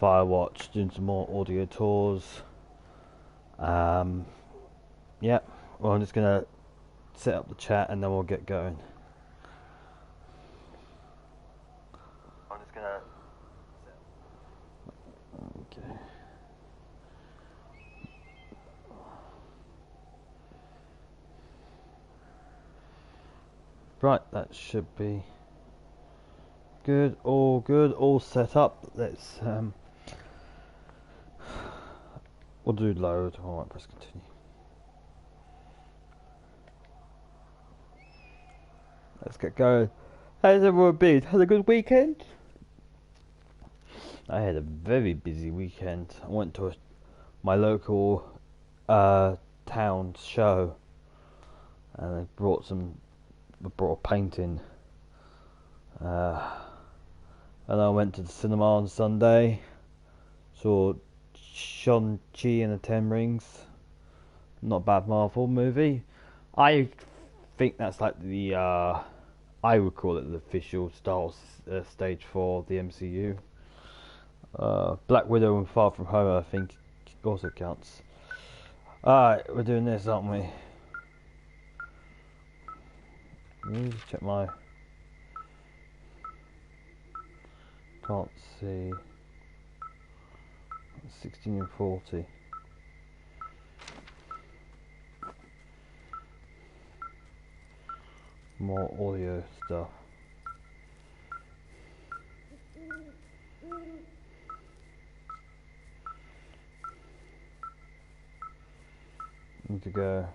Firewatch, doing some more audio tours. Yeah, well, I'm just gonna set up the chat and then we'll get going. I'm just gonna. Okay. Right, that should be good, all set up. Let's we'll do load. I might press continue. Let's get going. How's everyone been? Had a good weekend? I had a very busy weekend. I went to my local town show, and I brought a painting. And I went to the cinema on Sunday. Saw Shang-Chi and the Ten Rings. Not a bad Marvel movie. I think that's like the I would call it the official stage for the MCU. Black Widow and Far From Home, I think, also counts. Alright, we're doing this, aren't we? Let me just check my. Can't see. 16 and 40. More audio stuff. Need to go.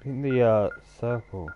In the circle.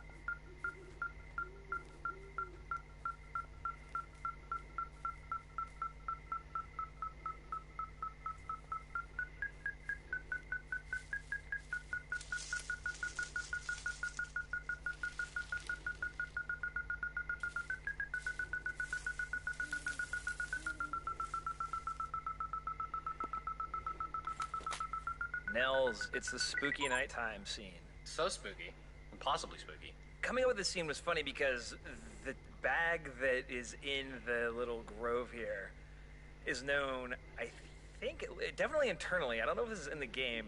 Nels, it's the spooky nighttime scene. So spooky. Impossibly spooky. Coming up with this scene was funny because the bag that is in the little grove here is known, I think, definitely internally, I don't know if this is in the game,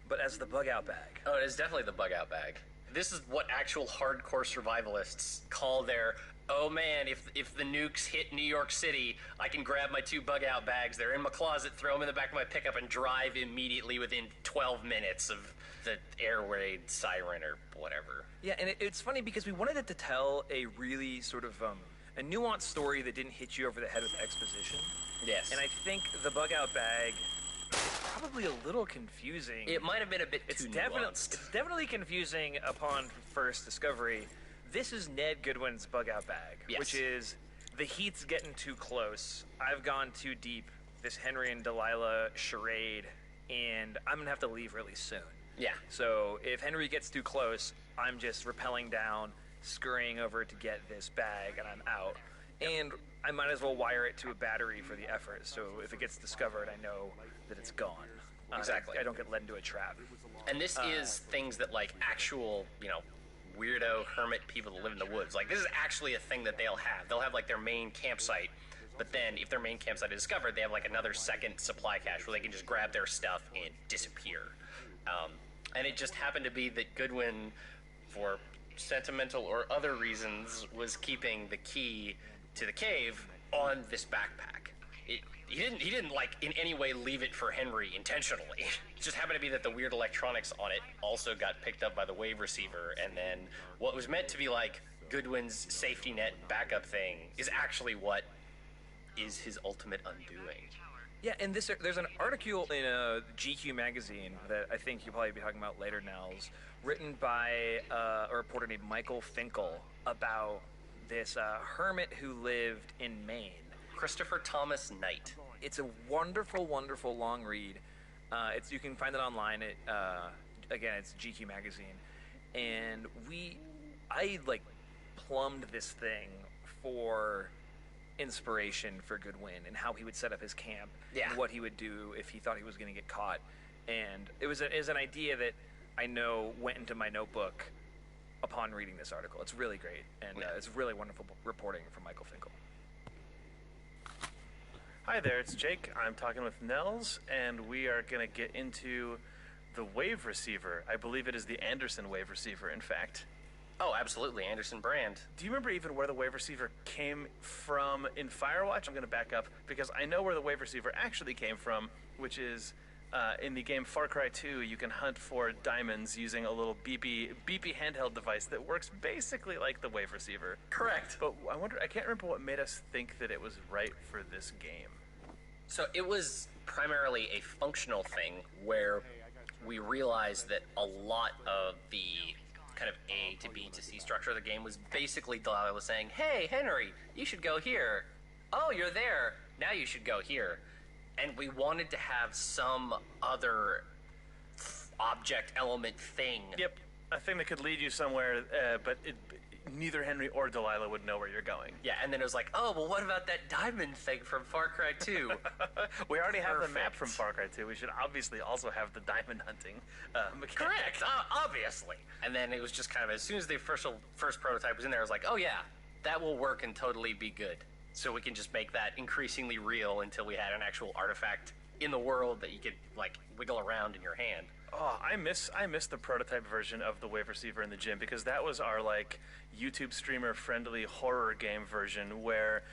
but as the bug out bag. Oh, it is definitely the bug out bag. This is what actual hardcore survivalists call their, oh man, if the nukes hit New York City, I can grab my 2 bug out bags. They're in my closet, throw them in the back of my pickup, and drive immediately within 12 minutes of the air raid siren or whatever. Yeah, and it's funny because we wanted it to tell a really sort of a nuanced story that didn't hit you over the head with exposition. Yes. And I think the bug out bag is probably a little confusing. It might have been a bit too nuanced. It's definitely confusing upon first discovery. This is Ned Goodwin's bug out bag, yes. Which is the heat's getting too close. I've gone too deep. This Henry and Delilah charade, and I'm gonna have to leave really soon. Yeah. So if Henry gets too close, I'm just rappelling down, scurrying over to get this bag, and I'm out. Yep. And I might as well wire it to a battery for the effort, so if it gets discovered, I know that it's gone. Exactly. I don't get led into a trap. And this is things that, like, actual, weirdo hermit people that live in the woods. Like, this is actually a thing that they'll have. They'll have, like, their main campsite, but then if their main campsite is discovered, they have, like, another second supply cache where they can just grab their stuff and disappear. And it just happened to be that Goodwin, for sentimental or other reasons, was keeping the key to the cave on this backpack. He didn't like in any way leave it for Henry intentionally. It just happened to be that the weird electronics on it also got picked up by the wave receiver, and then what was meant to be like Goodwin's safety net backup thing is actually what is his ultimate undoing. Yeah, and there's an article in a GQ magazine that I think you'll probably be talking about later, Nels, written by a reporter named Michael Finkel about this hermit who lived in Maine. Christopher Thomas Knight. It's a wonderful, wonderful long read. You can find it online. Again, it's GQ magazine, and I like plumbed this thing for inspiration for Goodwin and how he would set up his camp and what he would do if he thought he was going to get caught. And it was an idea that I know went into my notebook upon reading this article. It's really great, and it's really wonderful reporting from Michael Finkel. Hi there, it's Jake. I'm talking with Nels, and we are going to get into the wave receiver. I believe it is the Anderson wave receiver, in fact. Oh, absolutely, Anderson brand. Do you remember even where the wave receiver came from in Firewatch? I'm going to back up because I know where the wave receiver actually came from, which is in the game Far Cry 2. You can hunt for diamonds using a little beepy handheld device that works basically like the wave receiver. Correct. But I can't remember what made us think that it was right for this game. So it was primarily a functional thing where we realized that a lot of the kind of A to B to C structure of the game was basically Delilah was saying, hey, Henry, you should go here. Oh, you're there. Now you should go here. And we wanted to have some other object element thing. Yep, a thing that could lead you somewhere, but neither Henry or Delilah would know where you're going. Yeah, and then it was like, oh, well, what about that diamond thing from Far Cry 2? We already have the map Perfect. from Far Cry 2. We should obviously also have the diamond hunting mechanic. Correct, obviously. And then it was just kind of, as soon as the first prototype was in there, I was like, oh yeah, that will work and totally be good. So we can just make that increasingly real until we had an actual artifact in the world that you could, like, wiggle around in your hand. Oh, I miss the prototype version of the wave receiver in the gym because that was our, like, YouTube streamer friendly horror game version where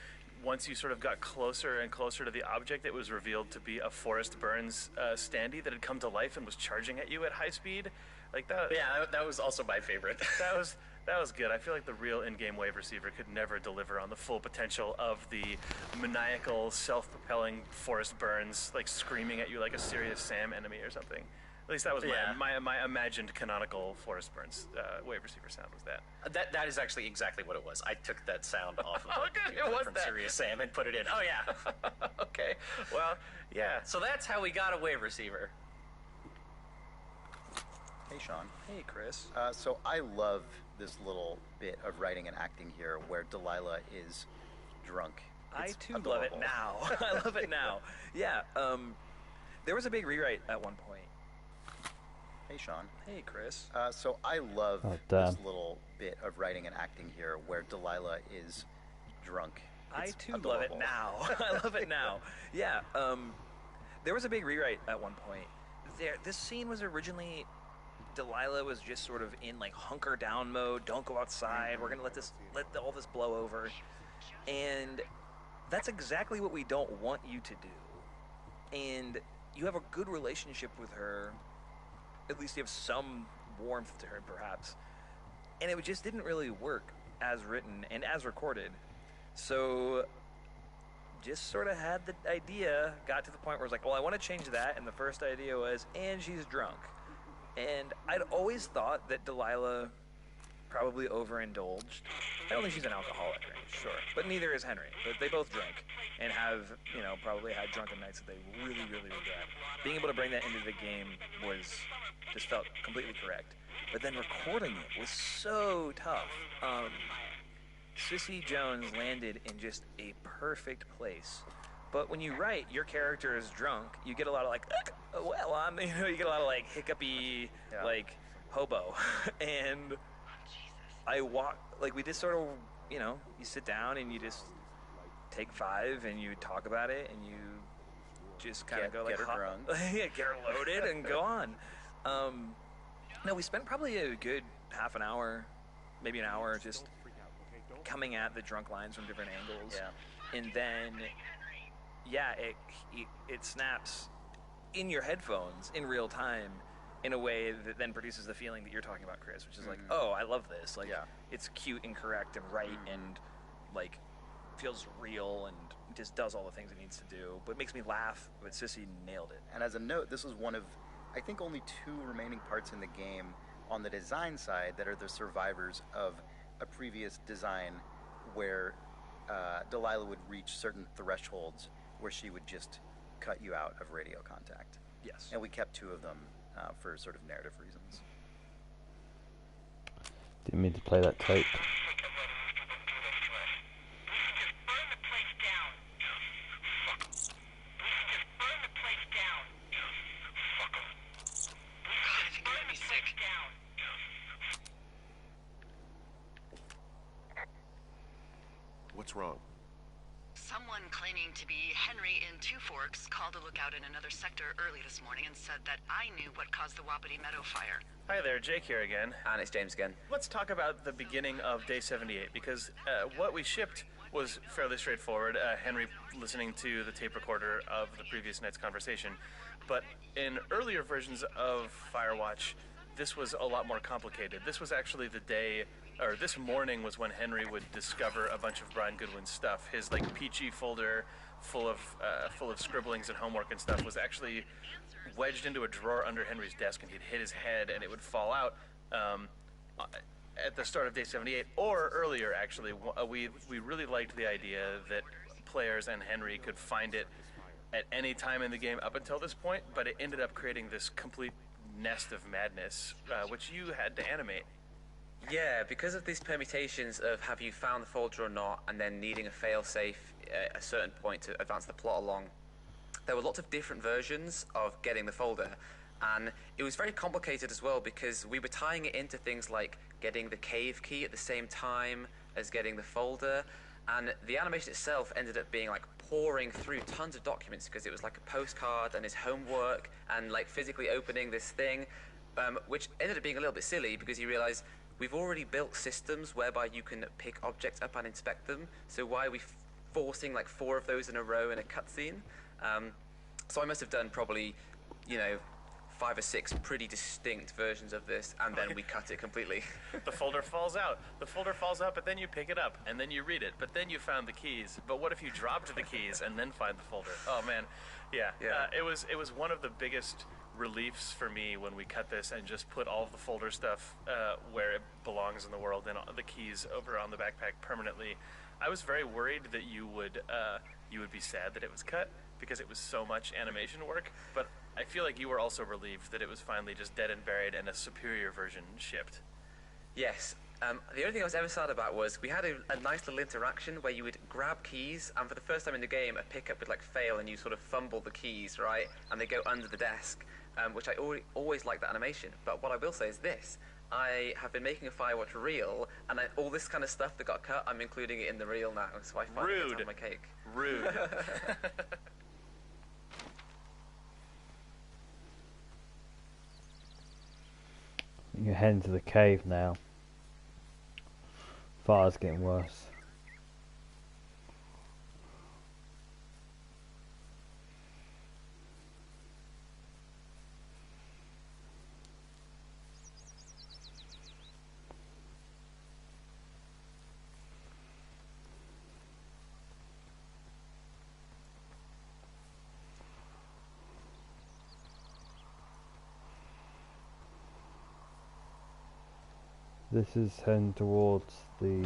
once you sort of got closer and closer to the object, it was revealed to be a Forrest Burns standee that had come to life and was charging at you at high speed. Like that. Yeah, that was also my favorite. That was good. I feel like the real in-game wave receiver could never deliver on the full potential of the maniacal, self-propelling Forrest Burns, like screaming at you like a Serious Sam enemy or something. At least that was my imagined canonical Forrest Burns wave receiver sound was that. That is actually exactly what it was. I took that sound off of Oh, good. It was from that. Serious Sam and put it in. Oh yeah. Okay. Well, yeah. So that's how we got a wave receiver. Hey, Sean. Hey, Chris. So I love this little bit of writing and acting here where Delilah is drunk. I It's too love it adorable. now. I love it now. Yeah. There was a big rewrite at one point. Hey, Sean. Hey, Chris. So I love Oh, this damn. little bit of writing and acting here where Delilah is drunk. I It's too love it adorable. now. I love it now. Yeah. There was a big rewrite at one point. This scene was originally Delilah was just sort of in like hunker down mode. Don't go outside. We're gonna let all this blow over, and that's exactly what we don't want you to do. And you have a good relationship with her. At least you have some warmth to her, perhaps. And it just didn't really work as written and as recorded. So just sort of had the idea, got to the point where it's like, well, I want to change that. And the first idea was, and she's drunk. And I'd always thought that Delilah probably overindulged. I don't think she's an alcoholic, right? Sure. But neither is Henry. But they both drink and have, probably had drunken nights that they really, really regret. Being able to bring that into the game just felt completely correct. But then recording it was so tough. Sissy Jones landed in just a perfect place. But when you write, your character is drunk. You get a lot of like, you get a lot of like hiccupy, like hobo, and we just sort of, you sit down and you just take 5 and you talk about it and you just kind of go like, get her drunk. yeah, get her loaded and go on. No, we spent probably a good half an hour, maybe an hour, just coming at the drunk lines from different angles. Yeah. And then, it snaps in your headphones in real time in a way that then produces the feeling that you're talking about, Chris, which is like, oh, I love this. Like, it's cute and correct and right and, like, feels real and just does all the things it needs to do. But it makes me laugh, but Sissy nailed it. And as a note, this was one of, I think, only 2 remaining parts in the game on the design side that are the survivors of a previous design where Delilah would reach certain thresholds where she would just cut you out of radio contact. Yes. And we kept 2 of them for sort of narrative reasons. Didn't mean to play that tape. What's wrong? Someone claiming to be Henry in Two Forks called a lookout in another sector early this morning and said that I knew what caused the Wapiti Meadow fire. Hi there, Jake here again. And it's James again. Let's talk about the beginning of day 78, because what we shipped was fairly straightforward. Henry listening to the tape recorder of the previous night's conversation. But in earlier versions of Firewatch, this was a lot more complicated. This was actually the day, or this morning was when Henry would discover a bunch of Brian Goodwin's stuff. His like peachy folder full of scribblings and homework and stuff was actually wedged into a drawer under Henry's desk, and he'd hit his head and it would fall out at the start of day 78 or earlier. Actually, we really liked the idea that players and Henry could find it at any time in the game up until this point, but it ended up creating this complete nest of madness, which you had to animate. Yeah, because of these permutations of have you found the folder or not, and then needing a failsafe at a certain point to advance the plot along, there were lots of different versions of getting the folder, and it was very complicated as well because we were tying it into things like getting the cave key at the same time as getting the folder, and the animation itself ended up being like pouring through tons of documents because it was like a postcard and his homework and like physically opening this thing, which ended up being a little bit silly because you realize we've already built systems whereby you can pick objects up and inspect them, so why are we forcing like 4 of those in a row in a cutscene? So I must have done probably, 5 or 6 pretty distinct versions of this, and then we cut it completely. The folder falls out. The folder falls out, but then you pick it up, and then you read it, but then you found the keys. But what if you dropped the keys and then find the folder? Oh, man. Yeah. It was one of the biggest reliefs for me when we cut this and just put all of the folder stuff where it belongs in the world and the keys over on the backpack permanently. I was very worried that you would be sad that it was cut because it was so much animation work, but I feel like you were also relieved that it was finally just dead and buried and a superior version shipped. Yes. The only thing I was ever sad about was we had a nice little interaction where you would grab keys, and for the first time in the game, a pickup would like fail and you sort of fumble the keys, right? And they go under the desk, which I always liked that animation. But what I will say is this. I have been making a Firewatch reel, and all this kind of stuff that got cut, I'm including it in the reel now, so I finally get to have my cake. Rude. You're heading to the cave now. Fire's getting worse. This is heading towards the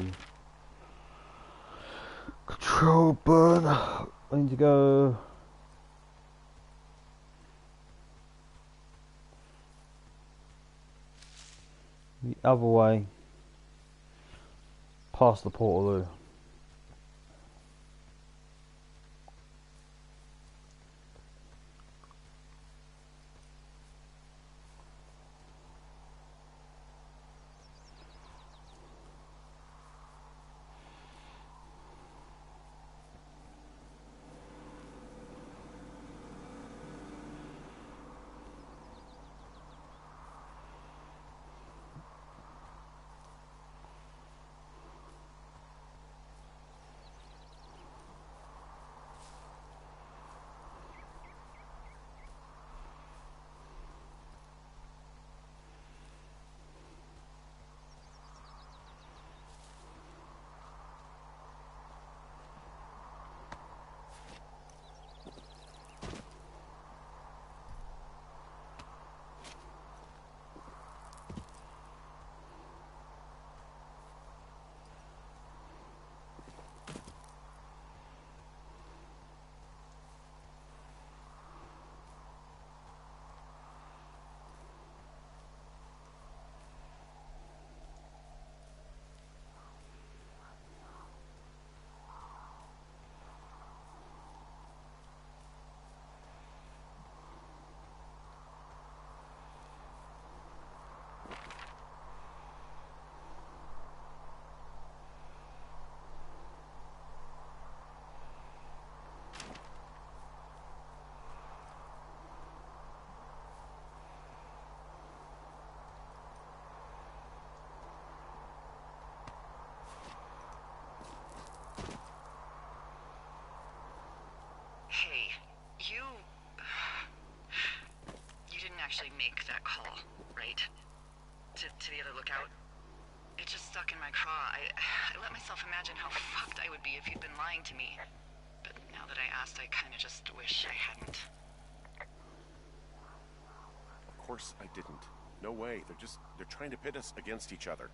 control burn. I need to go the other way, past the Portaloo. Now that I asked, I kind of just wish I hadn't. Of course I didn't. No way. They're trying to pit us against each other.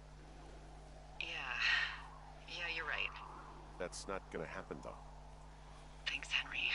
Yeah, you're right. That's not gonna happen, though. Thanks, Henry.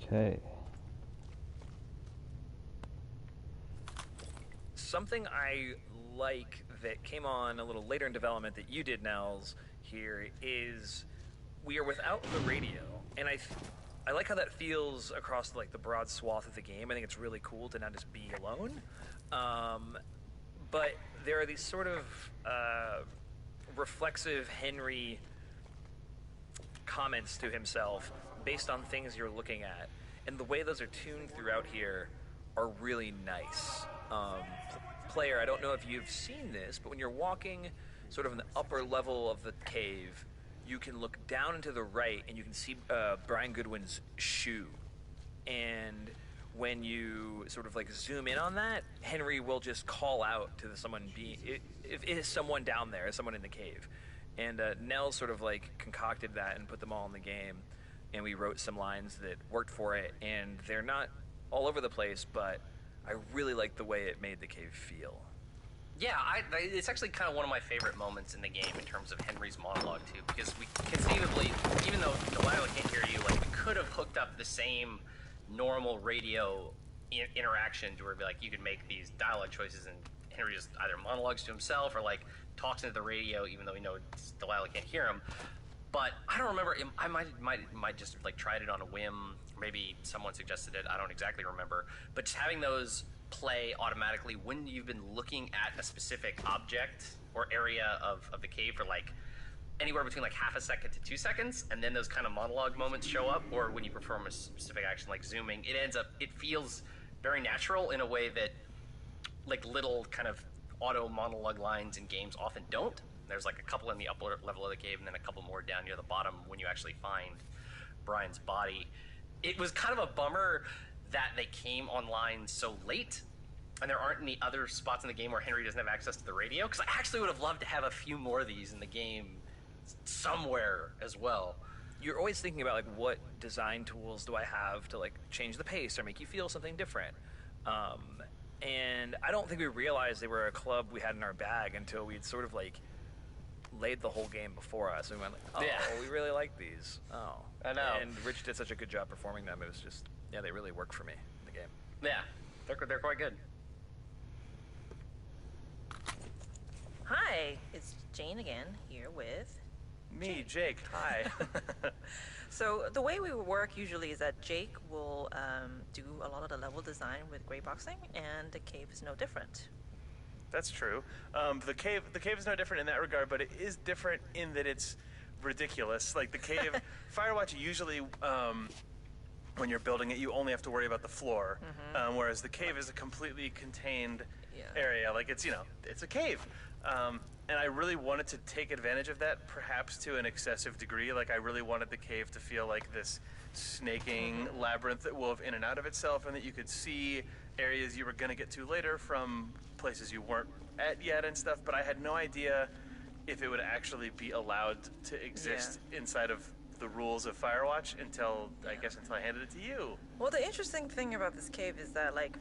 Okay. Something I like that came on a little later in development that you did, Nels, here is we are without the radio, and I like how that feels across like the broad swath of the game. I think it's really cool to not just be alone. But there are these sort of reflexive Henry comments to himself based on things you're looking at, and the way those are tuned throughout here are really nice. Player, I don't know if you've seen this, but when you're walking sort of in the upper level of the cave, you can look down and to the right and you can see Brian Goodwin's shoe. And when you sort of like zoom in on that, Henry will just call out to someone if it is someone down there, someone in the cave. And Nell sort of like concocted that and put them all in the game, and we wrote some lines that worked for it, and they're not all over the place, but I really like the way it made the cave feel. Yeah, it's actually kind of one of my favorite moments in the game in terms of Henry's monologue too, because we conceivably, even though Delilah can't hear you, like we could have hooked up the same normal radio interaction to where like you could make these dialogue choices and Henry just either monologues to himself or like talks into the radio, even though we know Delilah can't hear him. But I don't remember. I might just like tried it on a whim. Maybe someone suggested it. I don't exactly remember. But just having those play automatically when you've been looking at a specific object or area of the cave for like anywhere between like half a second to 2 seconds, and then those kind of monologue moments show up, or when you perform a specific action like zooming, it feels very natural in a way that like little kind of auto monologue lines in games often don't. There's like a couple in the upper level of the cave and then a couple more down near the bottom when you actually find Brian's body. It was kind of a bummer that they came online so late and there aren't any other spots in the game where Henry doesn't have access to the radio, because I actually would have loved to have a few more of these in the game somewhere as well. You're always thinking about like what design tools do I have to like change the pace or make you feel something different. And I don't think we realized they were a club we had in our bag until we'd sort of like laid the whole game before us, and we went like, oh, yeah, we really like these. Oh, I know. And Rich did such a good job performing them. It was just, yeah, they really work for me in the game. Yeah, they're quite good. Hi, it's Jane again, here with... Me, Jake. Hi. So the way we work usually is that Jake will do a lot of the level design with gray boxing, and the cave is no different. That's true. The cave is no different in that regard, but it is different in that it's ridiculous. Like the cave, Firewatch usually, when you're building it, you only have to worry about the floor, whereas the cave is a completely contained area. Like it's a cave. And I really wanted to take advantage of that, perhaps to an excessive degree. Like I really wanted the cave to feel like this snaking labyrinth that wove in and out of itself, and that you could see areas you were going to get to later from places you weren't at yet and stuff. But I had no idea if it would actually be allowed to exist inside of the rules of Firewatch until I handed it to you. Well, the interesting thing about this cave is that, like,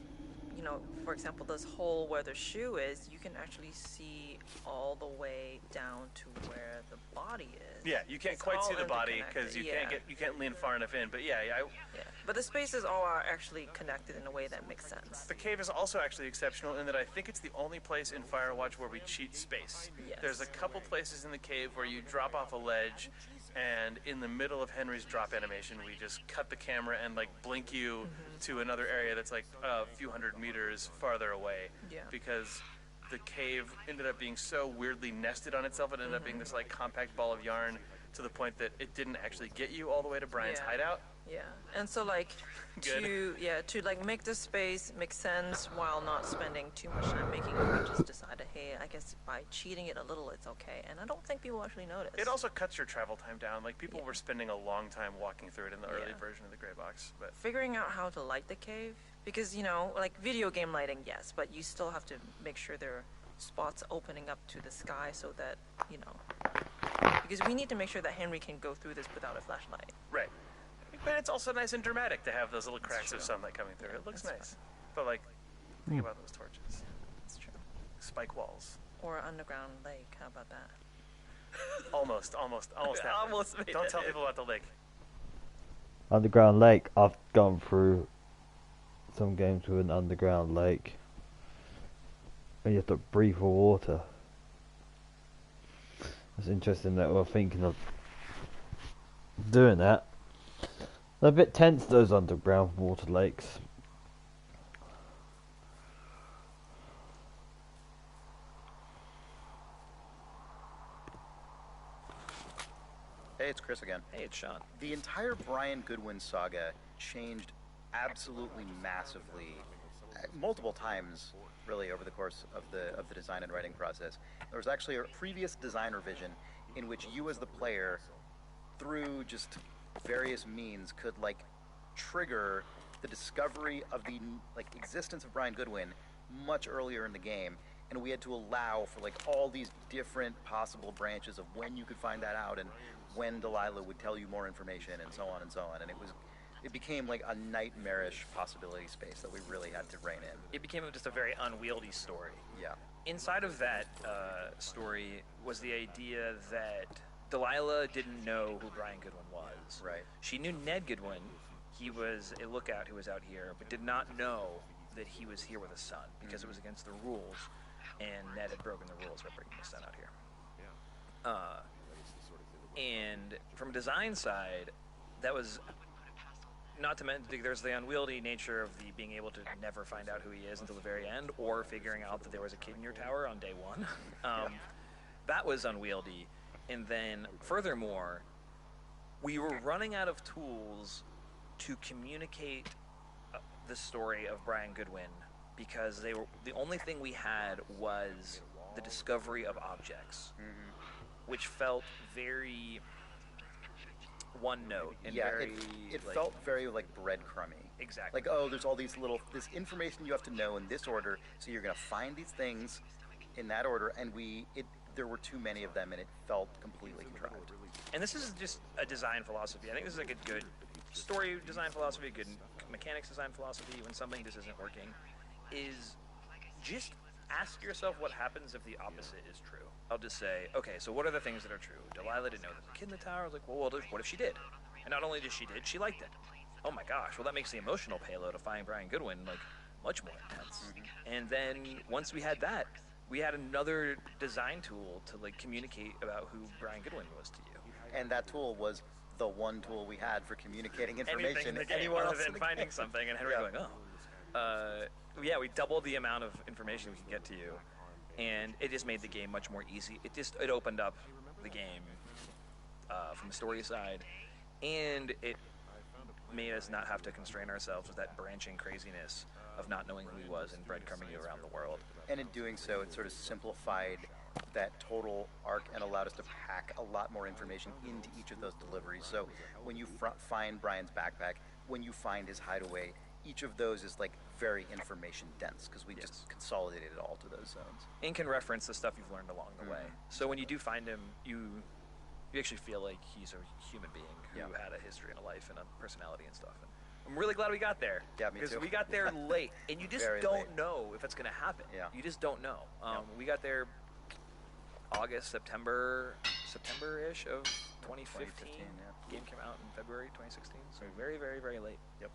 you know, for example, this hole where the shoe is, you can actually see all the way down to where the body body is. Yeah, you can't It's quite all see the body because interconnected, you can't lean far enough in. But yeah, yeah. But the spaces all are actually connected in a way that makes sense. the cave is also actually exceptional in that I think it's the only place in Firewatch where we cheat space. Yes. There's a couple places in the cave where you drop off a ledge, and in the middle of Henry's drop animation, we just cut the camera and like blink you to another area that's like a few hundred meters farther away. Yeah. Because the cave ended up being so weirdly nested on itself, it ended up being this like compact ball of yarn to the point that it didn't actually get you all the way to Brian's Yeah. hideout. Yeah, and so like Good. to like make the space make sense while not spending too much time making it, we just decided, hey, I guess by cheating it a little, it's okay. And I don't think people actually notice. It also cuts your travel time down. Like people Yeah. were spending a long time walking through it in the early Yeah. version of the gray box, but figuring out how to light the cave, because like video game lighting, yes, but you still have to make sure there are spots opening up to the sky so that because we need to make sure that Henry can go through this without a flashlight. right. But it's also nice and dramatic to have those little cracks of true. sunlight coming through. It looks That's nice. But like, think about those torches, That's true. spike walls. Or an underground lake. How about that? Almost happened. Almost made Don't it. tell people about the lake. Underground lake. I've gone through some games with an underground lake. And you have to breathe for water. It's interesting that we're thinking of doing that. They're a bit tense, those underground water lakes. Hey, it's Chris again. Hey, it's Sean. The entire Brian Goodwin saga changed absolutely massively, multiple times, really, over the course of the design and writing process. There was actually a previous design revision in which you, as the player, through just various means, could trigger the discovery of the existence of Brian Goodwin much earlier in the game, and we had to allow for all these different possible branches of when you could find that out and when Delilah would tell you more information and so on and so on. And it became a nightmarish possibility space that we really had to rein in. It became just a very unwieldy story. Yeah. Inside of that story was the idea that Delilah didn't know who Brian Goodwin was. Right. She knew Ned Goodwin. He was a lookout who was out here, but did not know that he was here with a son because it was against the rules, and Ned had broken the rules by bringing his son out here. And from a design side, that was not to mention there's the unwieldy nature of the being able to never find out who he is until the very end, or figuring out that there was a kid in your tower on day one. That was unwieldy. And then, furthermore, we were running out of tools to communicate the story of Brian Goodwin because the only thing we had was the discovery of objects, which felt very one note and very it felt very breadcrumby. Exactly. There's all this information you have to know in this order, so you're gonna find these things in that order, and there were too many of them, and it felt completely contrived. And this is just a design philosophy. I think this is a good story design philosophy, a good mechanics design philosophy when something just isn't working, is just ask yourself what happens if the opposite is true. I'll just say, okay, so what are the things that are true? Delilah didn't know there was a kid in the tower. I was like, well, what if she did? And not only did, she liked it. Oh my gosh, well that makes the emotional payload of finding Brian Goodwin much more intense. And then once we had that, we had another design tool to communicate about who Brian Goodwin was to you. And that tool was the one tool we had for communicating information. Anything in the game, Anywhere other else than in the finding game. something and Henry going, yeah, we doubled the amount of information we could get to you, and it just made the game much more easy. It opened up the game from the story side, and it made us not have to constrain ourselves with that branching craziness of not knowing who he was and breadcrumbing you around the world. And in doing so, it sort of simplified that total arc and allowed us to pack a lot more information into each of those deliveries. So when you find Brian's backpack, when you find his hideaway, each of those is very information dense because we just consolidated it all to those zones. And can reference the stuff you've learned along the way. So when you do find him, you actually feel like he's a human being who had a history and a life and a personality and stuff. And I'm really glad we got there. Yeah, me too. Because we got there late, and you just Very don't late. know if it's going to happen. Yeah. You just don't know. We got there August, September-ish of 2015. 2015, yeah. Game came out in February 2016, so very, very, very late. Yep.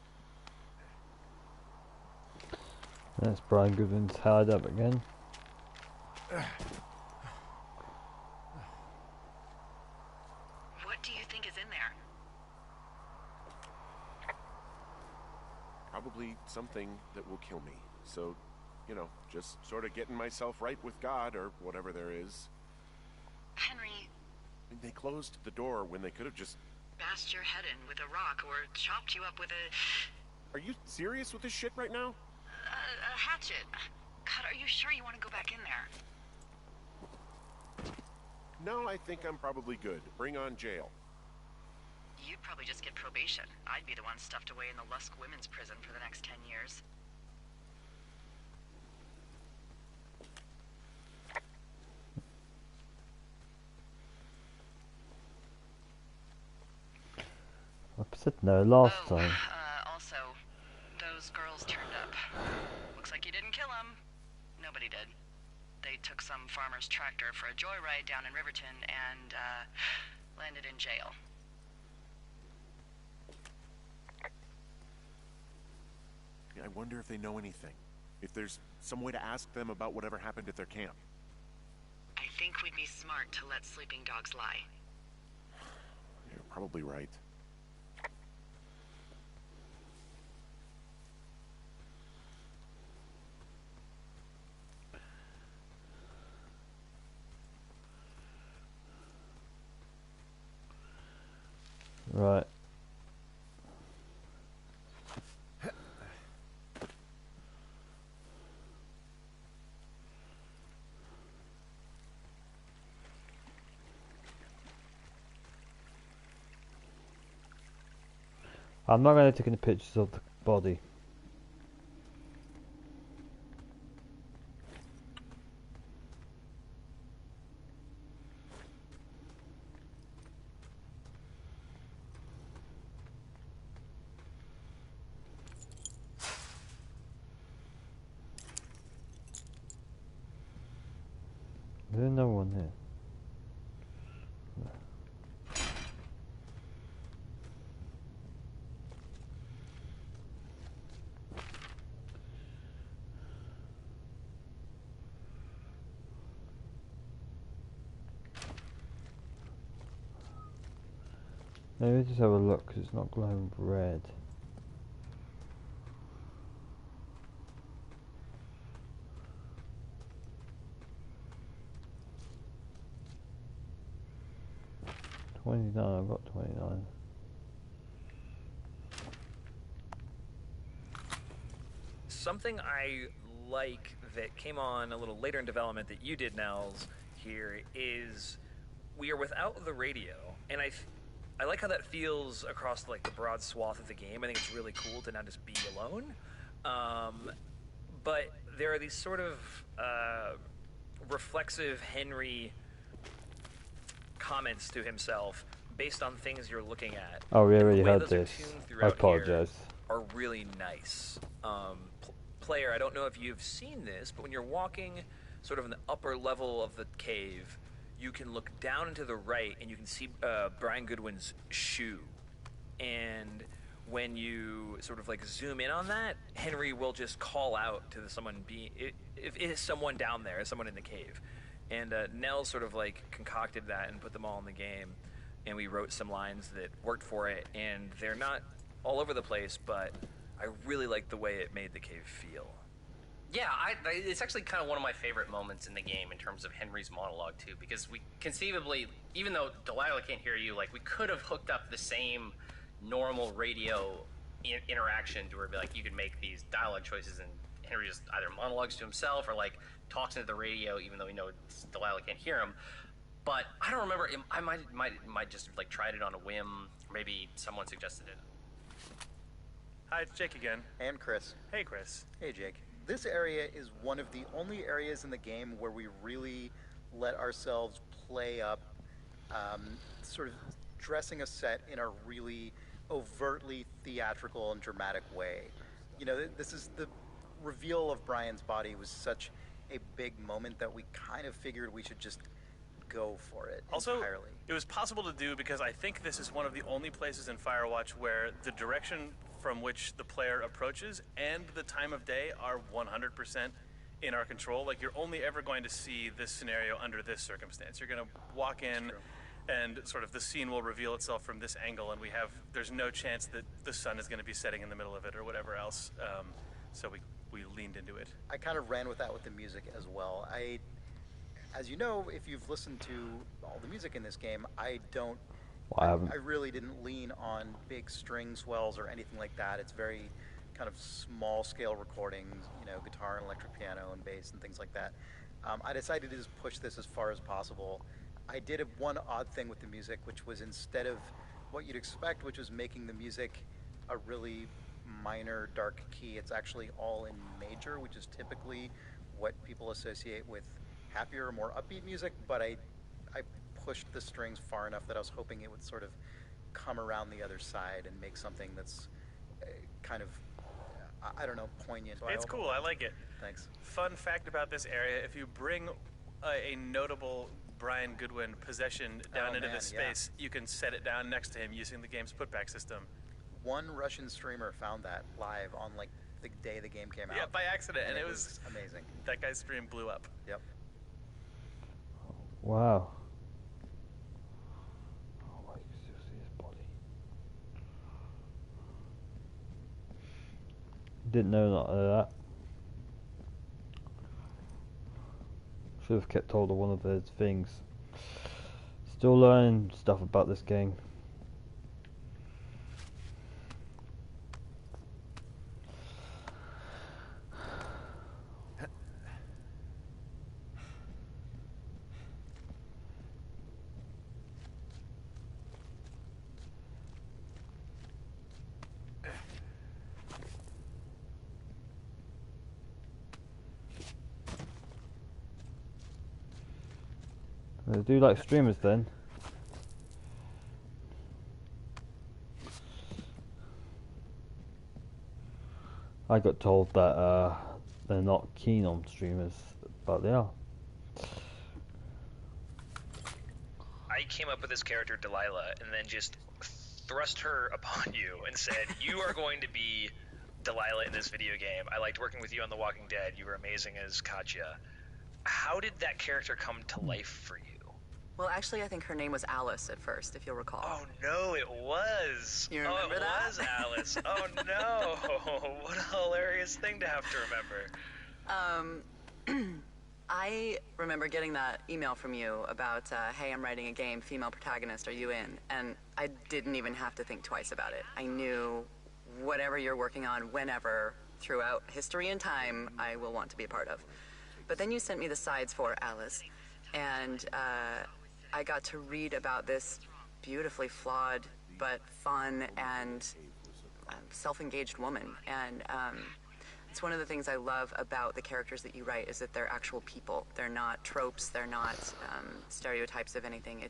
That's Brian Goodwin's hideout again. What do you think is in there? Probably something that will kill me. So, you know, just sort of getting myself right with God or whatever there is. Henry, I mean, they closed the door when they could have just... bashed your head in with a rock or chopped you up with a Are you serious with this shit right now? hatchet. God, are you sure you want to go back in there? No, I think I'm probably good. Bring on jail. You'd probably just get probation. I'd be the one stuffed away in the Lusk Women's Prison for the next 10 years. I said no last Oh, time. Also, those girls turned up. Looks like you didn't kill them. Nobody did. They took some farmer's tractor for a joyride down in Riverton and, landed in jail. I wonder if they know anything. If there's some way to ask them about whatever happened at their camp. I think we'd be smart to let sleeping dogs lie. You're probably right. Right. I'm not going to take any pictures of the body. There's no one here. Maybe just have a look because it's not glowing red. I've got 29. Something I like that came on a little later in development that you did, Nels, here is we are without the radio, and I like how that feels across like the broad swath of the game. I think it's really cool to not just be alone. But there are these sort of reflexive Henry comments to himself based on things you're looking at. Oh, we And the already way heard those are this. tuned I throughout apologize. here are really nice. Player, I don't know if you've seen this, but when you're walking sort of in the upper level of the cave, you can look down and to the right and you can see Brian Goodwin's shoe. And when you sort of like zoom in on that, Henry will just call out to someone if it is someone down there, someone in the cave. And Nell sort of like concocted that and put them all in the game. And we wrote some lines that worked for it. And they're not all over the place, but I really like the way it made the cave feel. Yeah, it's actually kind of one of my favorite moments in the game in terms of Henry's monologue too, because we conceivably, even though Delilah can't hear you, like we could have hooked up the same normal radio interaction to where like you could make these dialogue choices and Henry just either monologues to himself or like talks into the radio, even though we know Delilah can't hear him. But I don't remember. I might just like tried it on a whim. Maybe someone suggested it. Hi, it's Jake again. And Chris. Hey, Chris. Hey, Jake. This area is one of the only areas in the game where we really let ourselves play up, sort of dressing a set in a really overtly theatrical and dramatic way. You know, this is the reveal of Brian's body was such a big moment that we kind of figured we should just go for it Also, entirely. it was possible to do because I think this is one of the only places in Firewatch where the direction from which the player approaches and the time of day are 100% in our control. Like, you're only ever going to see this scenario under this circumstance. You're going to walk in and sort of the scene will reveal itself from this angle, and there's no chance that the sun is going to be setting in the middle of it or whatever else. So we leaned into it. I kind of ran with that with the music as well. As you know, if you've listened to all the music in this game, I haven't. I really didn't lean on big string swells or anything like that. It's very kind of small scale recordings, guitar and electric piano and bass and things like that. I decided to just push this as far as possible. I did one odd thing with the music, which was instead of what you'd expect, which was making the music a really minor dark key, it's actually all in major, which is typically what people associate with happier, more upbeat music, but I pushed the strings far enough that I was hoping it would sort of come around the other side and make something that's kind of, I don't know, poignant. It's cool. I like it. Thanks. Fun fact about this area, if you bring a notable Brian Goodwin possession down into this space, you can set it down next to him using the game's putback system. One Russian streamer found that live on like the day the game came out. Yeah, by accident, and it was amazing. That guy's stream blew up. Yep. Wow. Oh, I can still see his body. Didn't know none of that. Should have kept hold of one of those things. Still learning stuff about this game. They do like streamers then. I got told that they're not keen on streamers, but they are. I came up with this character, Delilah, and then just thrust her upon you and said, you are going to be Delilah in this video game. I liked working with you on The Walking Dead. You were amazing as Katya. How did that character come to life for you? Well, actually, I think her name was Alice at first, if you'll recall. Oh, no, it was. You remember it that? was Alice. Oh, no. What a hilarious thing to have to remember. I remember getting that email from you about, hey, I'm writing a game, female protagonist, are you in? And I didn't even have to think twice about it. I knew whatever you're working on, whenever, throughout history and time, I will want to be a part of. But then you sent me the sides for Alice, and I got to read about this beautifully flawed but fun and self-engaged woman. And it's one of the things I love about the characters that you write is that they're actual people. They're not tropes. They're not stereotypes of anything.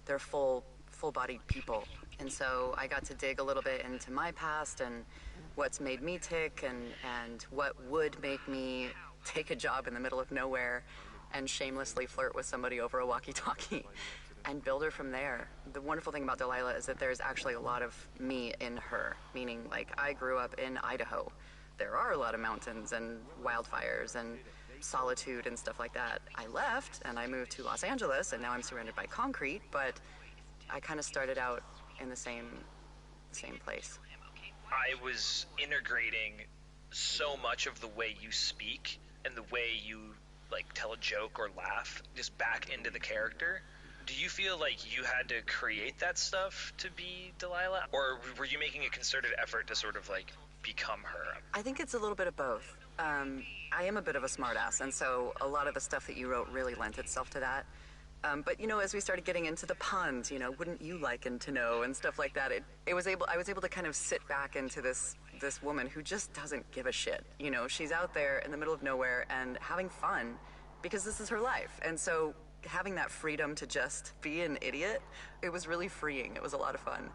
They're full-bodied people. And so I got to dig a little bit into my past and what's made me tick and what would make me take a job in the middle of nowhere and shamelessly flirt with somebody over a walkie-talkie and build her from there. The wonderful thing about Delilah is that there's actually a lot of me in her, meaning like I grew up in Idaho. There are a lot of mountains and wildfires and solitude and stuff like that. I left and I moved to Los Angeles and now I'm surrounded by concrete, but I kind of started out in the same place. I was integrating so much of the way you speak and the way you like tell a joke or laugh just back into the character. Do you feel like you had to create that stuff to be Delilah, or were you making a concerted effort to sort of like become her? I think it's a little bit of both. I am a bit of a smartass, and so a lot of the stuff that you wrote really lent itself to that. But you know, as we started getting into the puns, you know, wouldn't you liken to know and stuff like that, I was able to kind of sit back into this woman who just doesn't give a shit. You know, she's out there in the middle of nowhere and having fun because this is her life. And so having that freedom to just be an idiot, it was really freeing. It was a lot of fun.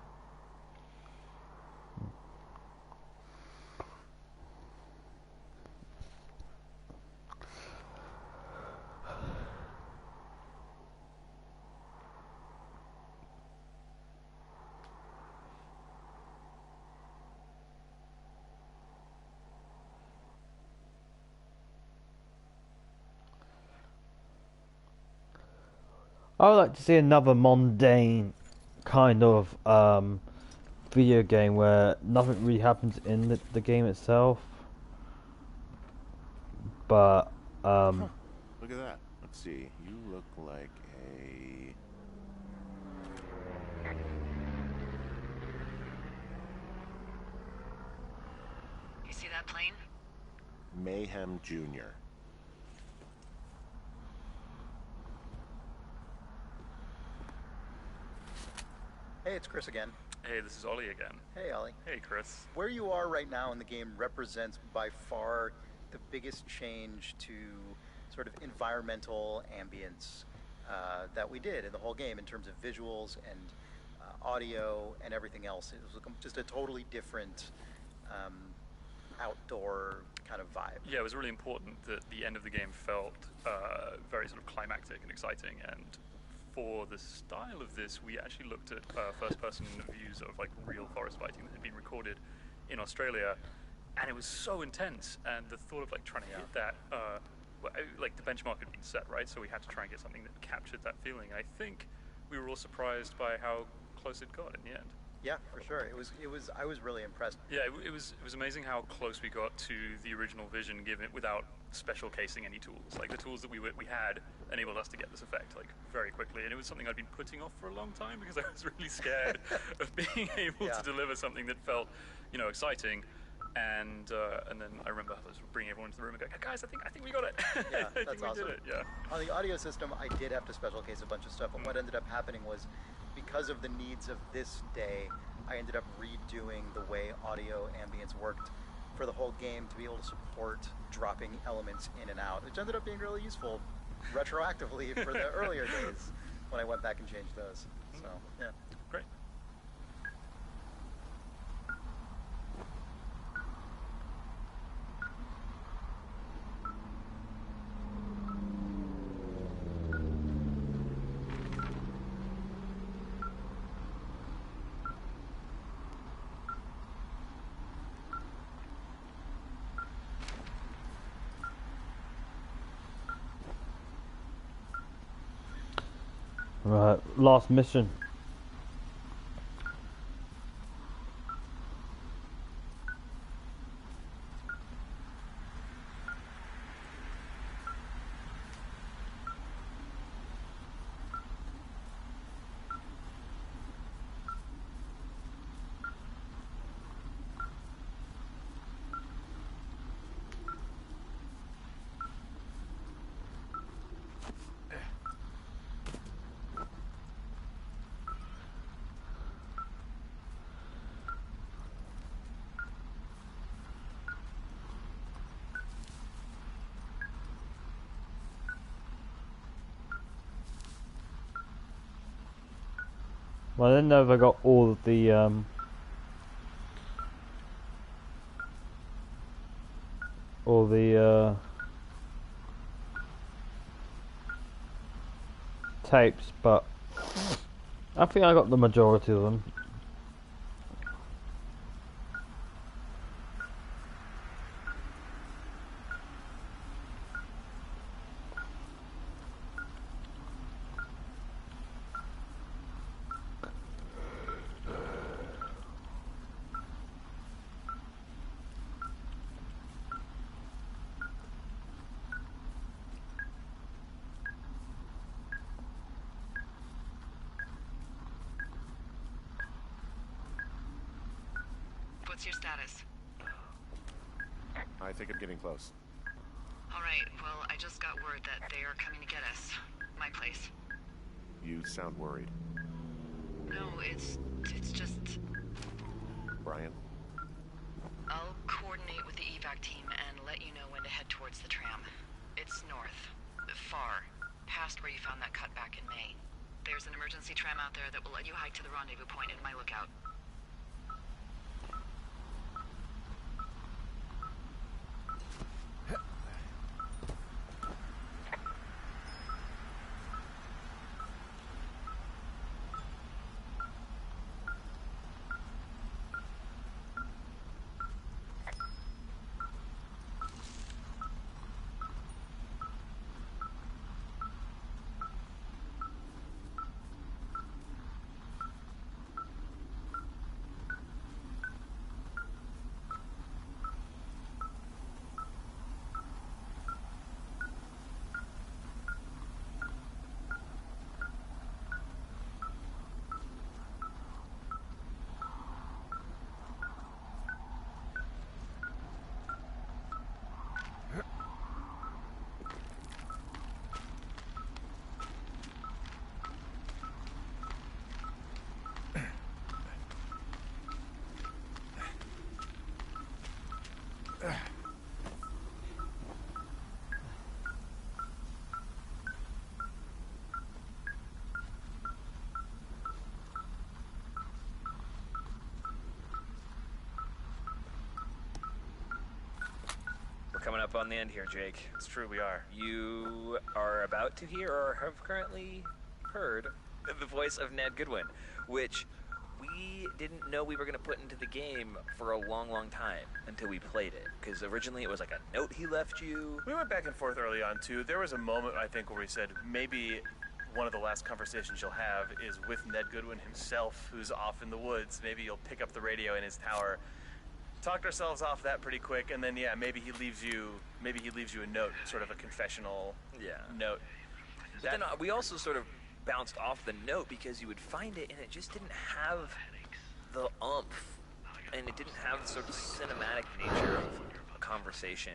I would like to see another mundane kind of video game where nothing really happens in the game itself, but Look at that. Let's see. You look like a... You see that plane? Mayhem Jr. Hey, it's Chris again. Hey, this is Ollie again. Hey, Ollie. Hey, Chris. Where you are right now in the game represents by far the biggest change to sort of environmental ambience that we did in the whole game in terms of visuals and audio and everything else. It was just a totally different outdoor kind of vibe. Yeah, it was really important that the end of the game felt very sort of climactic and exciting. And for the style of this, we actually looked at first-person views of like real forest fighting that had been recorded in Australia, and it was so intense. And the thought of like trying to hit that, like the benchmark had been set, right? So we had to try and get something that captured that feeling. And I think we were all surprised by how close it got in the end. Yeah, for sure. I was really impressed. Yeah, it was amazing how close we got to the original vision, given it without special casing any tools. Like the tools that we had enabled us to get this effect like very quickly, and it was something I'd been putting off for a long time because I was really scared of being able to deliver something that felt, exciting. And then I remember I was bringing everyone into the room and going, guys, I think we got it. Yeah, I that's think awesome. we did it. Yeah. On the audio system, I did have to special case a bunch of stuff, and what ended up happening was, because of the needs of this day, I ended up redoing the way audio ambience worked for the whole game to be able to support dropping elements in and out, which ended up being really useful retroactively for the earlier days when I went back and changed those. So, yeah. Great. right, last mission. Well, I didn't know if I got all of the tapes, but I think I got the majority of them. What's your status? I think I'm getting close. All right, well, I just got word that they are coming to get us. My place. You sound worried. No, it's just... Brian? I'll coordinate with the evac team and let you know when to head towards the tram. It's north. Far. Past where you found that cut back in May. There's an emergency tram out there that will let you hike to the rendezvous point in my lookout. coming up on the end here, Jake. It's true, we are. You are about to hear, or have currently heard, the voice of Ned Goodwin, which we didn't know we were going to put into the game for a long, long time until we played it. Because originally it was like a note he left you. We went back and forth early on, too. There was a moment, I think, where we said maybe one of the last conversations you'll have is with Ned Goodwin himself, who's off in the woods. Maybe you'll pick up the radio in his tower. Talked ourselves off that pretty quick, and then, yeah, maybe he leaves you a note, sort of a confessional note. But then we also sort of bounced off the note because you would find it and it just didn't have the oomph and it didn't have the sort of cinematic nature of a conversation.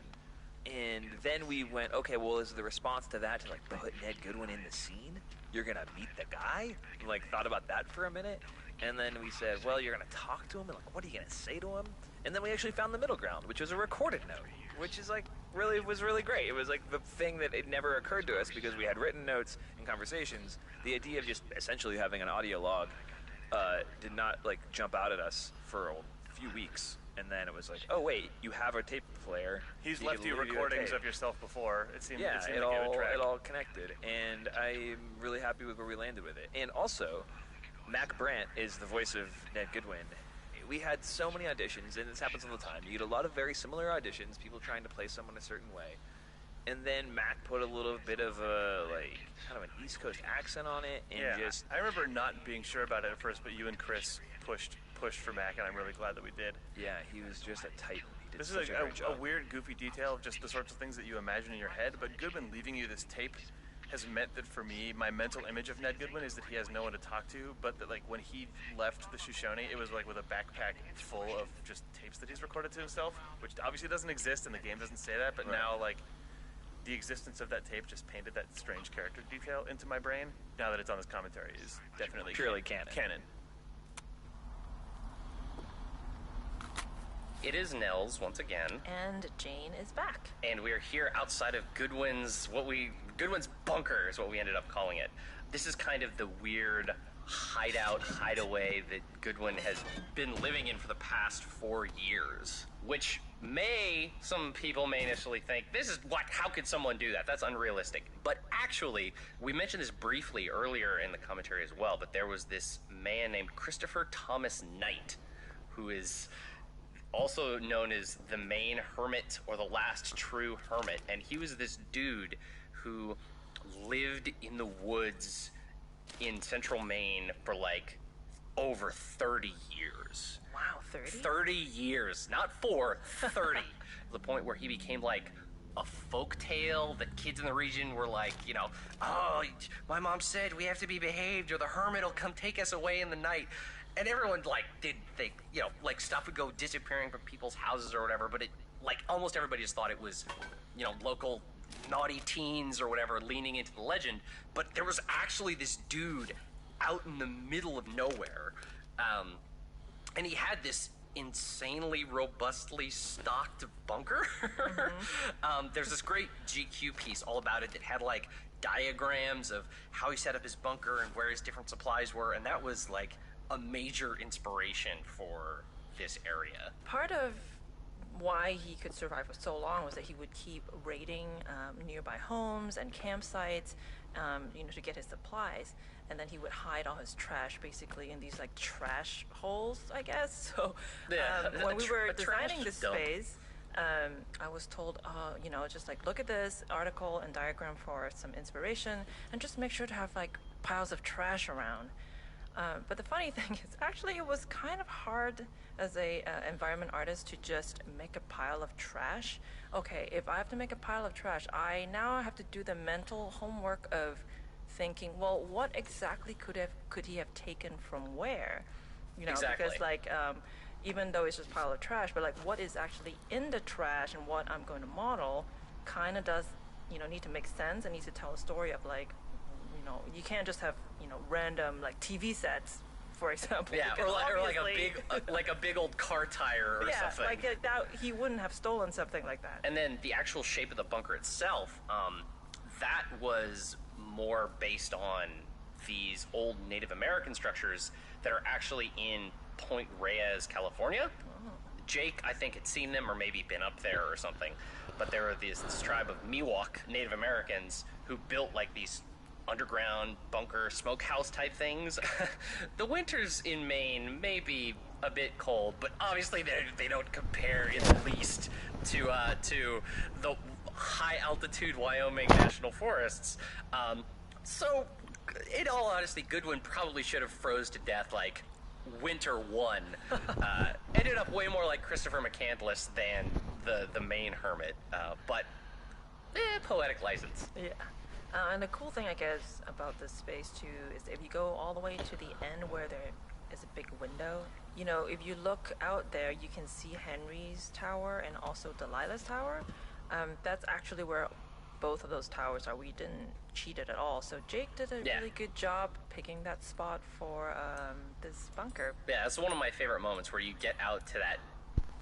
And then we went, okay, well, is the response to that to like put Ned Goodwin in the scene? You're gonna meet the guy? Like thought about that for a minute, and then we said, well, you're gonna talk to him, and like, what are you gonna say to him? And then we actually found the middle ground, which was a recorded note, which is like was really great. It was like the thing that it never occurred to us because we had written notes and conversations. The idea of just essentially having an audio log did not like jump out at us for a few weeks. And then it was like, oh wait, you have a tape player. He's left you recordings of yourself before. It seemed it like it would track. all connected, and I'm really happy with where we landed with it. And also, Mac Brandt is the voice of Ned Goodwin. We had so many auditions, and this happens all the time. You get a lot of very similar auditions, people trying to play someone a certain way, and then Mac put a little bit of a like kind of an East Coast accent on it, and I remember not being sure about it at first, but you and Chris pushed for Mac, and I'm really glad that we did. Yeah, he was just a titan. This is a weird, goofy detail of just the sorts of things that you imagine in your head, but Goodwin leaving you this tape has meant that for me, my mental image of Ned Goodwin is that he has no one to talk to, but that like when he left the Shoshone, it was like with a backpack full of just tapes that he's recorded to himself, which obviously doesn't exist and the game doesn't say that, but now like the existence of that tape just painted that strange character detail into my brain. Now that it's on this commentary is definitely purely canon. It is Nels once again. And Jane is back. And we are here outside of Goodwin's bunker is what we ended up calling it. This is kind of the weird hideaway that Goodwin has been living in for the past 4 years. Which some people may initially think, how could someone do that? That's unrealistic. But actually, we mentioned this briefly earlier in the commentary as well, but there was this man named Christopher Thomas Knight, who is also known as the Maine Hermit or the Last True Hermit, and he was this dude who lived in the woods in central Maine for like over 30 years. Wow, 30? 30 years, not 4, 30. To the point where he became like a folk tale that kids in the region were like, oh, my mom said we have to be behaved or the hermit will come take us away in the night. And everyone, did think, stuff would go disappearing from people's houses or whatever, but almost everybody just thought it was, local naughty teens or whatever leaning into the legend. But there was actually this dude out in the middle of nowhere, and he had this insanely robustly stocked bunker. There's this great GQ piece all about it that had, diagrams of how he set up his bunker and where his different supplies were, and that was, a major inspiration for this area. Part of why he could survive for so long was that he would keep raiding nearby homes and campsites, to get his supplies, and then he would hide all his trash basically in these trash holes, I guess. So when we were designing this space, I was told, just look at this article and diagram for some inspiration, and just make sure to have piles of trash around. But the funny thing is, actually, it was kind of hard as a environment artist to just make a pile of trash. Okay, if I have to make a pile of trash, I now have to do the mental homework of thinking, well, what exactly could he have taken from where? Exactly. Because even though it's just a pile of trash, but what is actually in the trash and what I'm going to model kind of does, need to make sense and needs to tell a story of you can't just have random TV sets, for example. Yeah, or a big old car tire or something. Yeah, that he wouldn't have stolen something like that. And then the actual shape of the bunker itself, that was more based on these old Native American structures that are actually in Point Reyes, California. Jake, I think, had seen them or maybe been up there or something. But there were this tribe of Miwok Native Americans who built like these underground bunker smokehouse type things. The winters in Maine may be a bit cold, but obviously they don't compare in the least to the high altitude Wyoming national forests. So, in all honesty, Goodwin probably should have froze to death like winter one. Ended up way more like Christopher McCandless than the main hermit, but poetic license. Yeah. And the cool thing, I guess, about this space too is if you go all the way to the end where there is a big window, you know, if you look out there, you can see Henry's tower and also Delilah's tower. That's actually where both of those towers are. We didn't cheat it at all. So Jake did a really good job picking that spot for this bunker. Yeah, it's one of my favorite moments where you get out to that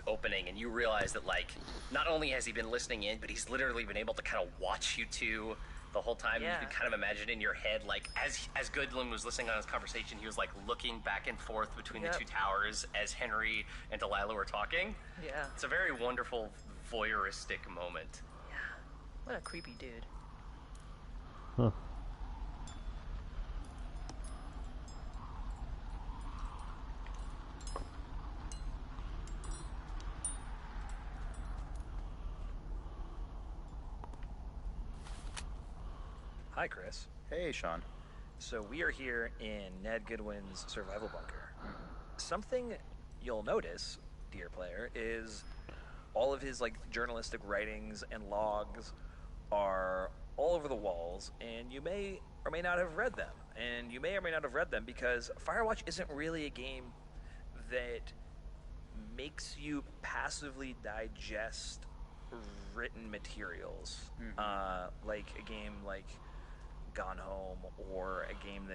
opening and you realize that, like, not only has he been listening in, but he's literally been able to kind of watch you two the whole time. Yeah. You can kind of imagine in your head, like, as Goodwin was listening on his conversation, he was like looking back and forth between the two towers as Henry and Delilah were talking. Yeah. It's a very wonderful voyeuristic moment. Yeah. What a creepy dude. Huh. Hi, Chris. Hey, Sean. So we are here in Ned Goodwin's survival bunker. Something you'll notice, dear player, is all of his like journalistic writings and logs are all over the walls, and you may or may not have read them. And you may or may not have read them because Firewatch isn't really a game that makes you passively digest written materials, like a game like Gone Home, or a game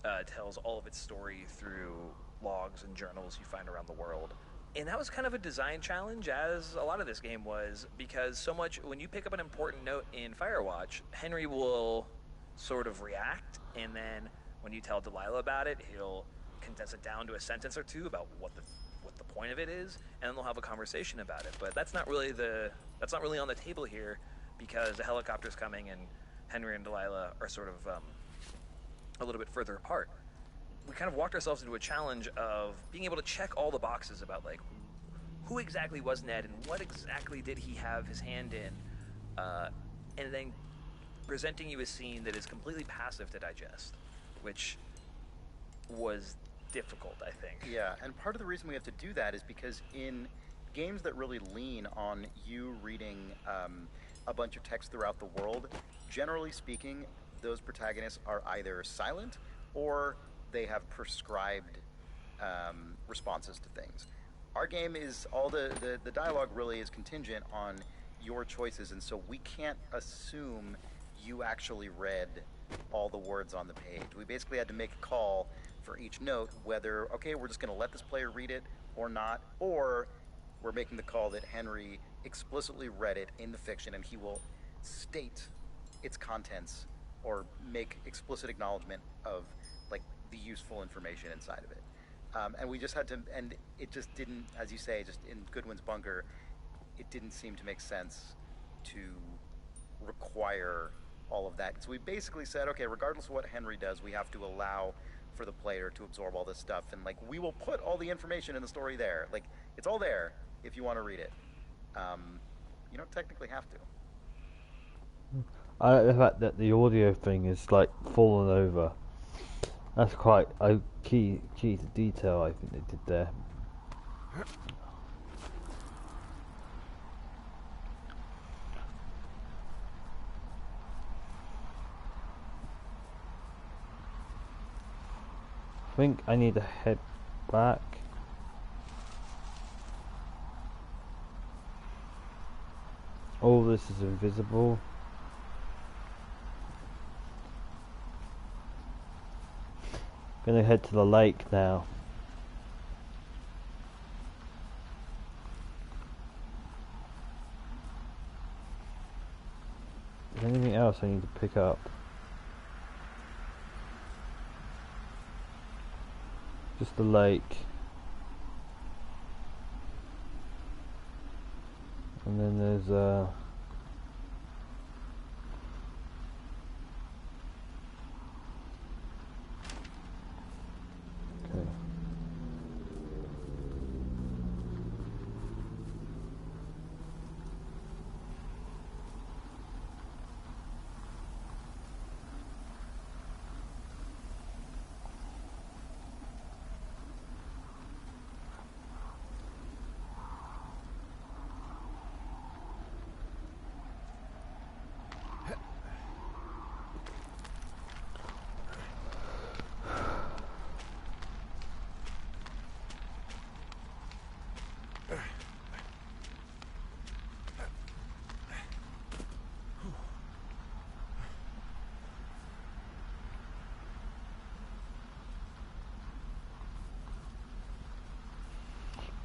that tells all of its story through logs and journals you find around the world. And that was kind of a design challenge, as a lot of this game was, because so much, when you pick up an important note in Firewatch, Henry will sort of react, and then when you tell Delilah about it, he'll condense it down to a sentence or two about what the point of it is, and then they'll have a conversation about it. But that's not really on the table here, because the helicopter's coming and Henry and Delilah are sort of a little bit further apart. We kind of walked ourselves into a challenge of being able to check all the boxes about, like, who exactly was Ned and what exactly did he have his hand in, and then presenting you a scene that is completely passive to digest, which was difficult, I think. Yeah, and part of the reason we have to do that is because in games that really lean on you reading a bunch of text throughout the world, generally speaking, those protagonists are either silent or they have prescribed responses to things. Our game is all the dialogue really is contingent on your choices, and so we can't assume you actually read all the words on the page. We basically had to make a call for each note, whether, okay, we're just going to let this player read it or not, or we're making the call that Henry explicitly read it in the fiction and he will state its contents or make explicit acknowledgement of, like, the useful information inside of it. And we just had to, and it just didn't, as you say, just in Goodwin's bunker, it didn't seem to make sense to require all of that. So we basically said, okay, regardless of what Henry does, we have to allow for the player to absorb all this stuff, and, like, we will put all the information in the story there. Like, it's all there if you want to read it. You don't technically have to. I like the fact that the audio thing is like fallen over. That's quite a key to detail, I think they did there. I think I need to head back. All this is invisible. Gonna head to the lake now. Is there anything else I need to pick up? Just the lake. And then there's okay.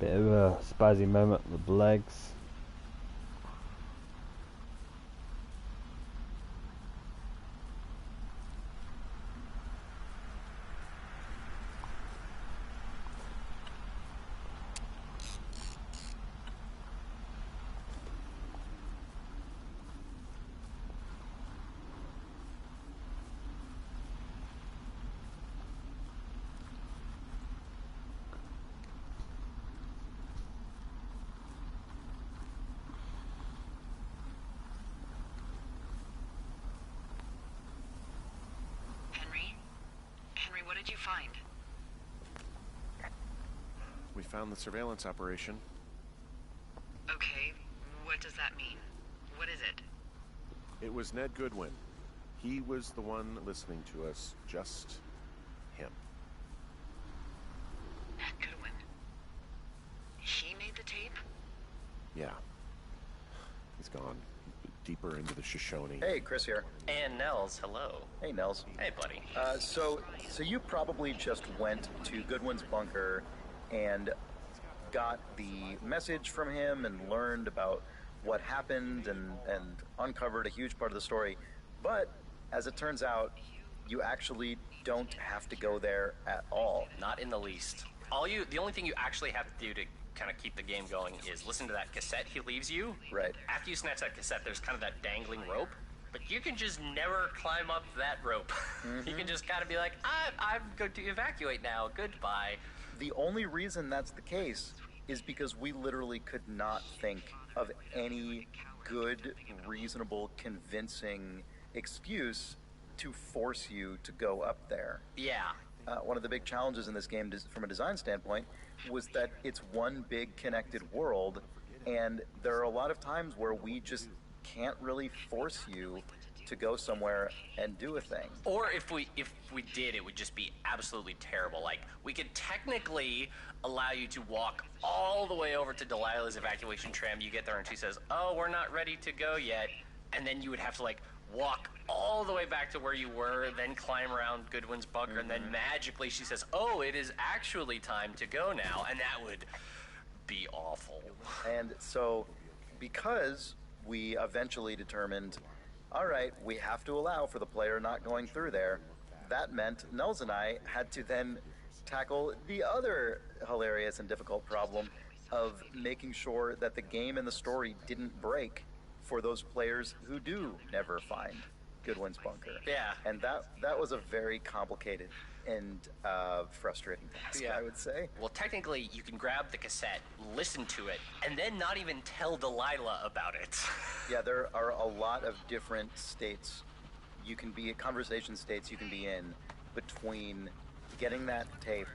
Bit of a spazzy moment with the legs. Henry, what did you find? We found the surveillance operation. Okay, what does that mean? What is it? It was Ned Goodwin. He was the one listening to us. Just him. Ned Goodwin. He made the tape? Yeah. He's gone deeper into the Shoshone. Hey, Chris here. And Nels, hello. Hey, Nels. Hey, buddy. So you probably just went to Goodwin's bunker and got the message from him and learned about what happened and uncovered a huge part of the story. But as it turns out, you actually don't have to go there at all. Not in the least. The only thing you actually have to do to kind of keep the game going is listen to that cassette he leaves you. Right. After you snatch that cassette, there's kind of that dangling rope, but you can just never climb up that rope. You can just kind of be like, I'm going to evacuate now. Goodbye. The only reason that's the case is because we literally could not think of any good, reasonable, convincing excuse to force you to go up there. Yeah. One of the big challenges in this game, from a design standpoint, was that it's one big connected world, and there are a lot of times where we just can't really force you to go somewhere and do a thing. Or if we did, it would just be absolutely terrible. Like, we could technically allow you to walk all the way over to Delilah's evacuation tram. You get there and she says, "Oh, we're not ready to go yet," and then you would have to like walk all the way back to where you were, then climb around Goodwin's bunker, and then magically she says, "Oh, it is actually time to go now," and that would be awful. And so, because we eventually determined, all right, we have to allow for the player not going through there, that meant Nels and I had to then tackle the other hilarious and difficult problem of making sure that the game and the story didn't break for those players who do never find Goodwin's bunker. Yeah. And that was a very complicated and frustrating task, I would say. Well, technically, you can grab the cassette, listen to it, and then not even tell Delilah about it. Yeah, there are a lot of different states you can be, conversation states you can be in between getting that tape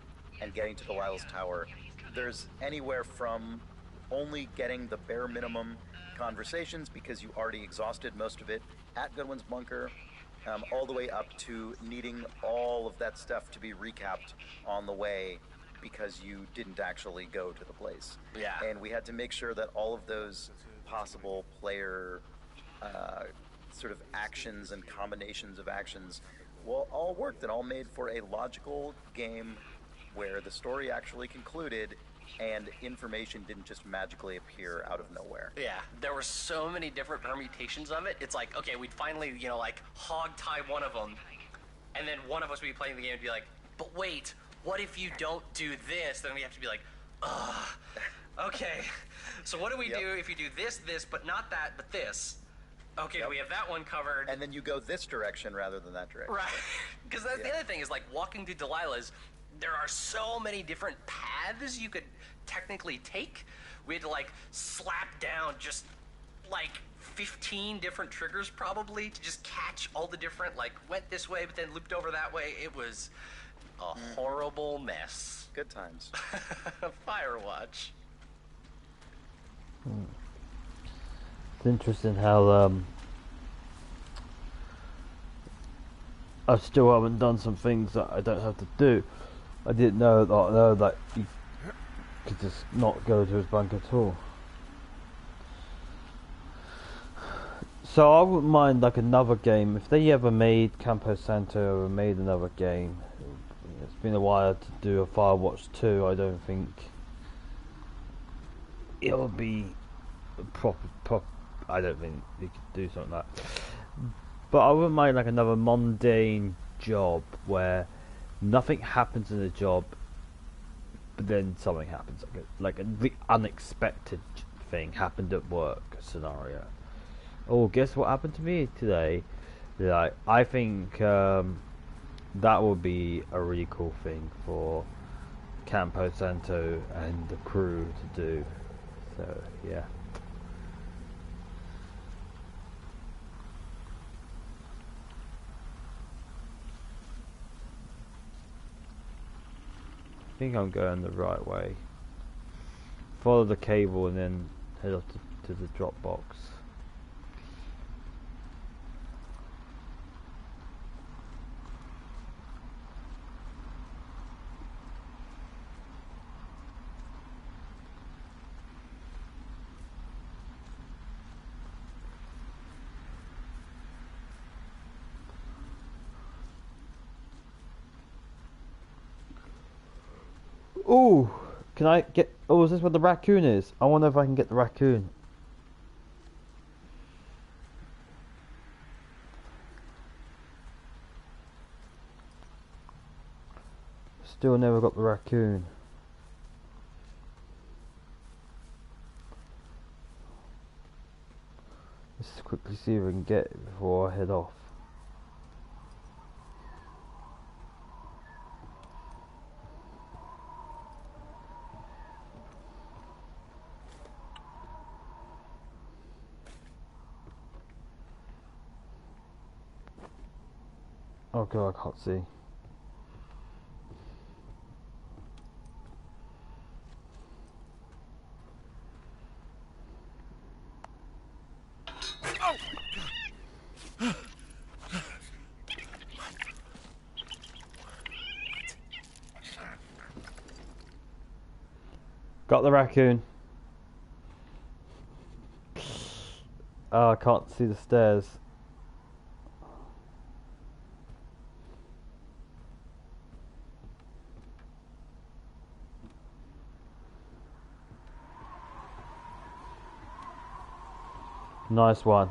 and getting to Delilah's tower. There's anywhere from only getting the bare minimum conversations because you already exhausted most of it at Goodwin's bunker, all the way up to needing all of that stuff to be recapped on the way because you didn't actually go to the place. Yeah. And we had to make sure that all of those possible player sort of actions and combinations of actions all worked and all made for a logical game where the story actually concluded and information didn't just magically appear out of nowhere. Yeah, there were so many different permutations of it. It's like, okay, we'd finally, like, hog tie one of them, and then one of us would be playing the game and be like, but wait, what if you don't do this? Then we have to be like, ugh, Okay, so what do we Yep. do if you do this, but not that, but this? Okay, Yep. we have that one covered. And then you go this direction rather than that direction. Right. Because that's the Yeah. other thing is like walking to Delilah's, there are so many different paths you could technically take. We had to like slap down just like 15 different triggers probably to just catch all the different, like went this way but then looped over that way. It was a horrible mess. Good times. Firewatch. It's interesting how I still haven't done some things that I don't have to do. I didn't know that you could just not go to his bank at all. So I wouldn't mind like another game if they ever made Campo Santo or made another game. It's been a while to do a Firewatch 2. I don't think it'll be proper. I don't think you could do something like that. But I wouldn't mind like another mundane job where nothing happens in the job, but then something happens, the unexpected thing happened at work scenario. Oh, guess what happened to me today? Like, I think that would be a really cool thing for Campo Santo and the crew to do. So yeah. I think I'm going the right way. Follow the cable and then head off to the drop box. Ooh, can I get... Oh, is this where the raccoon is? I wonder if I can get the raccoon. Still never got the raccoon. Let's quickly see if we can get it before I head off. Oh god, I can't see. Got the raccoon. Oh, I can't see the stairs. Nice one.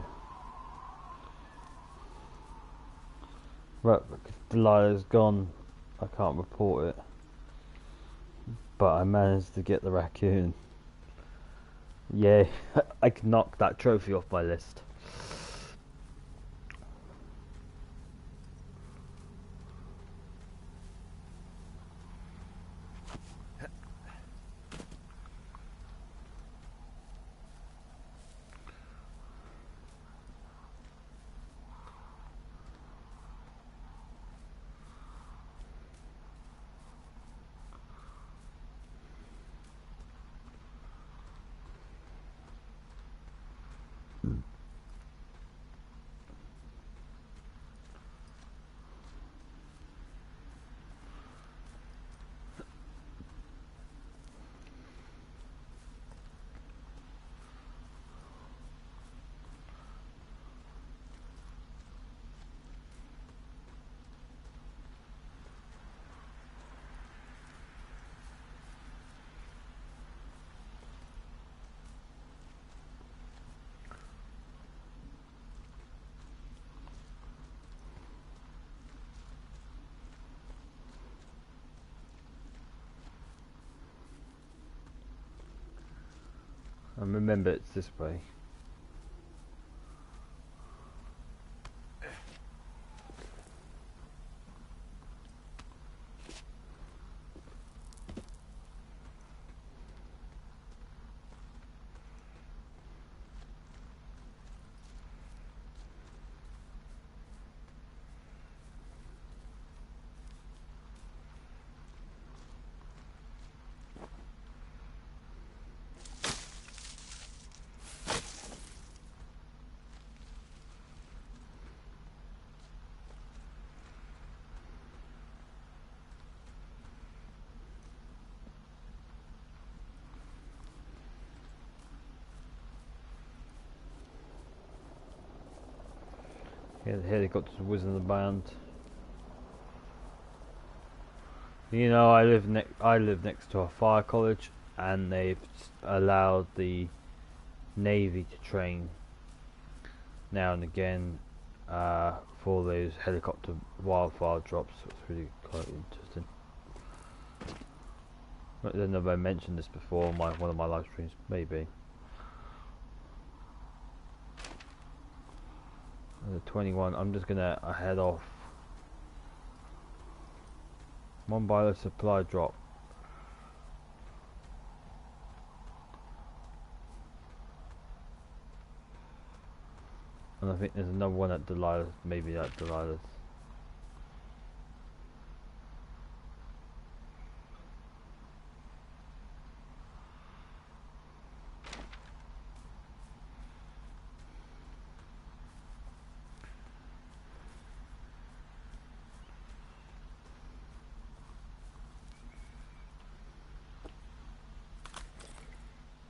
Right, Delilah's gone. I can't report it. But I managed to get the raccoon. Yay, I can knock that trophy off my list. And remember, it's this way. Yeah, the helicopter's whizzing the band. You know, I live next to a fire college, and they've allowed the Navy to train now and again for those helicopter wildfire drops. So it's really quite interesting. I don't know if I mentioned this before on one of my live streams, maybe. The 21. I'm just gonna head off. One by the supply drop. And I think there's another one at Delilah's, maybe at Delilah's.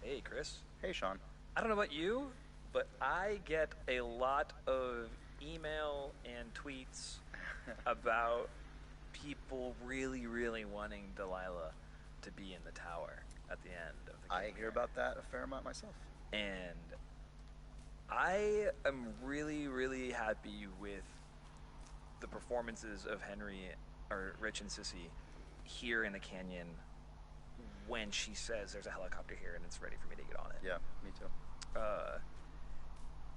Hey, Chris. Hey, Sean. I don't know about you, but I get a lot of email and tweets about people really, really wanting Delilah to be in the tower at the end of the game. I hear about that a fair amount myself. And I am really, really happy with the performances of Henry, or Rich and Sissy, here in the canyon when she says there's a helicopter here and it's ready for me to get on it. Yeah, me too.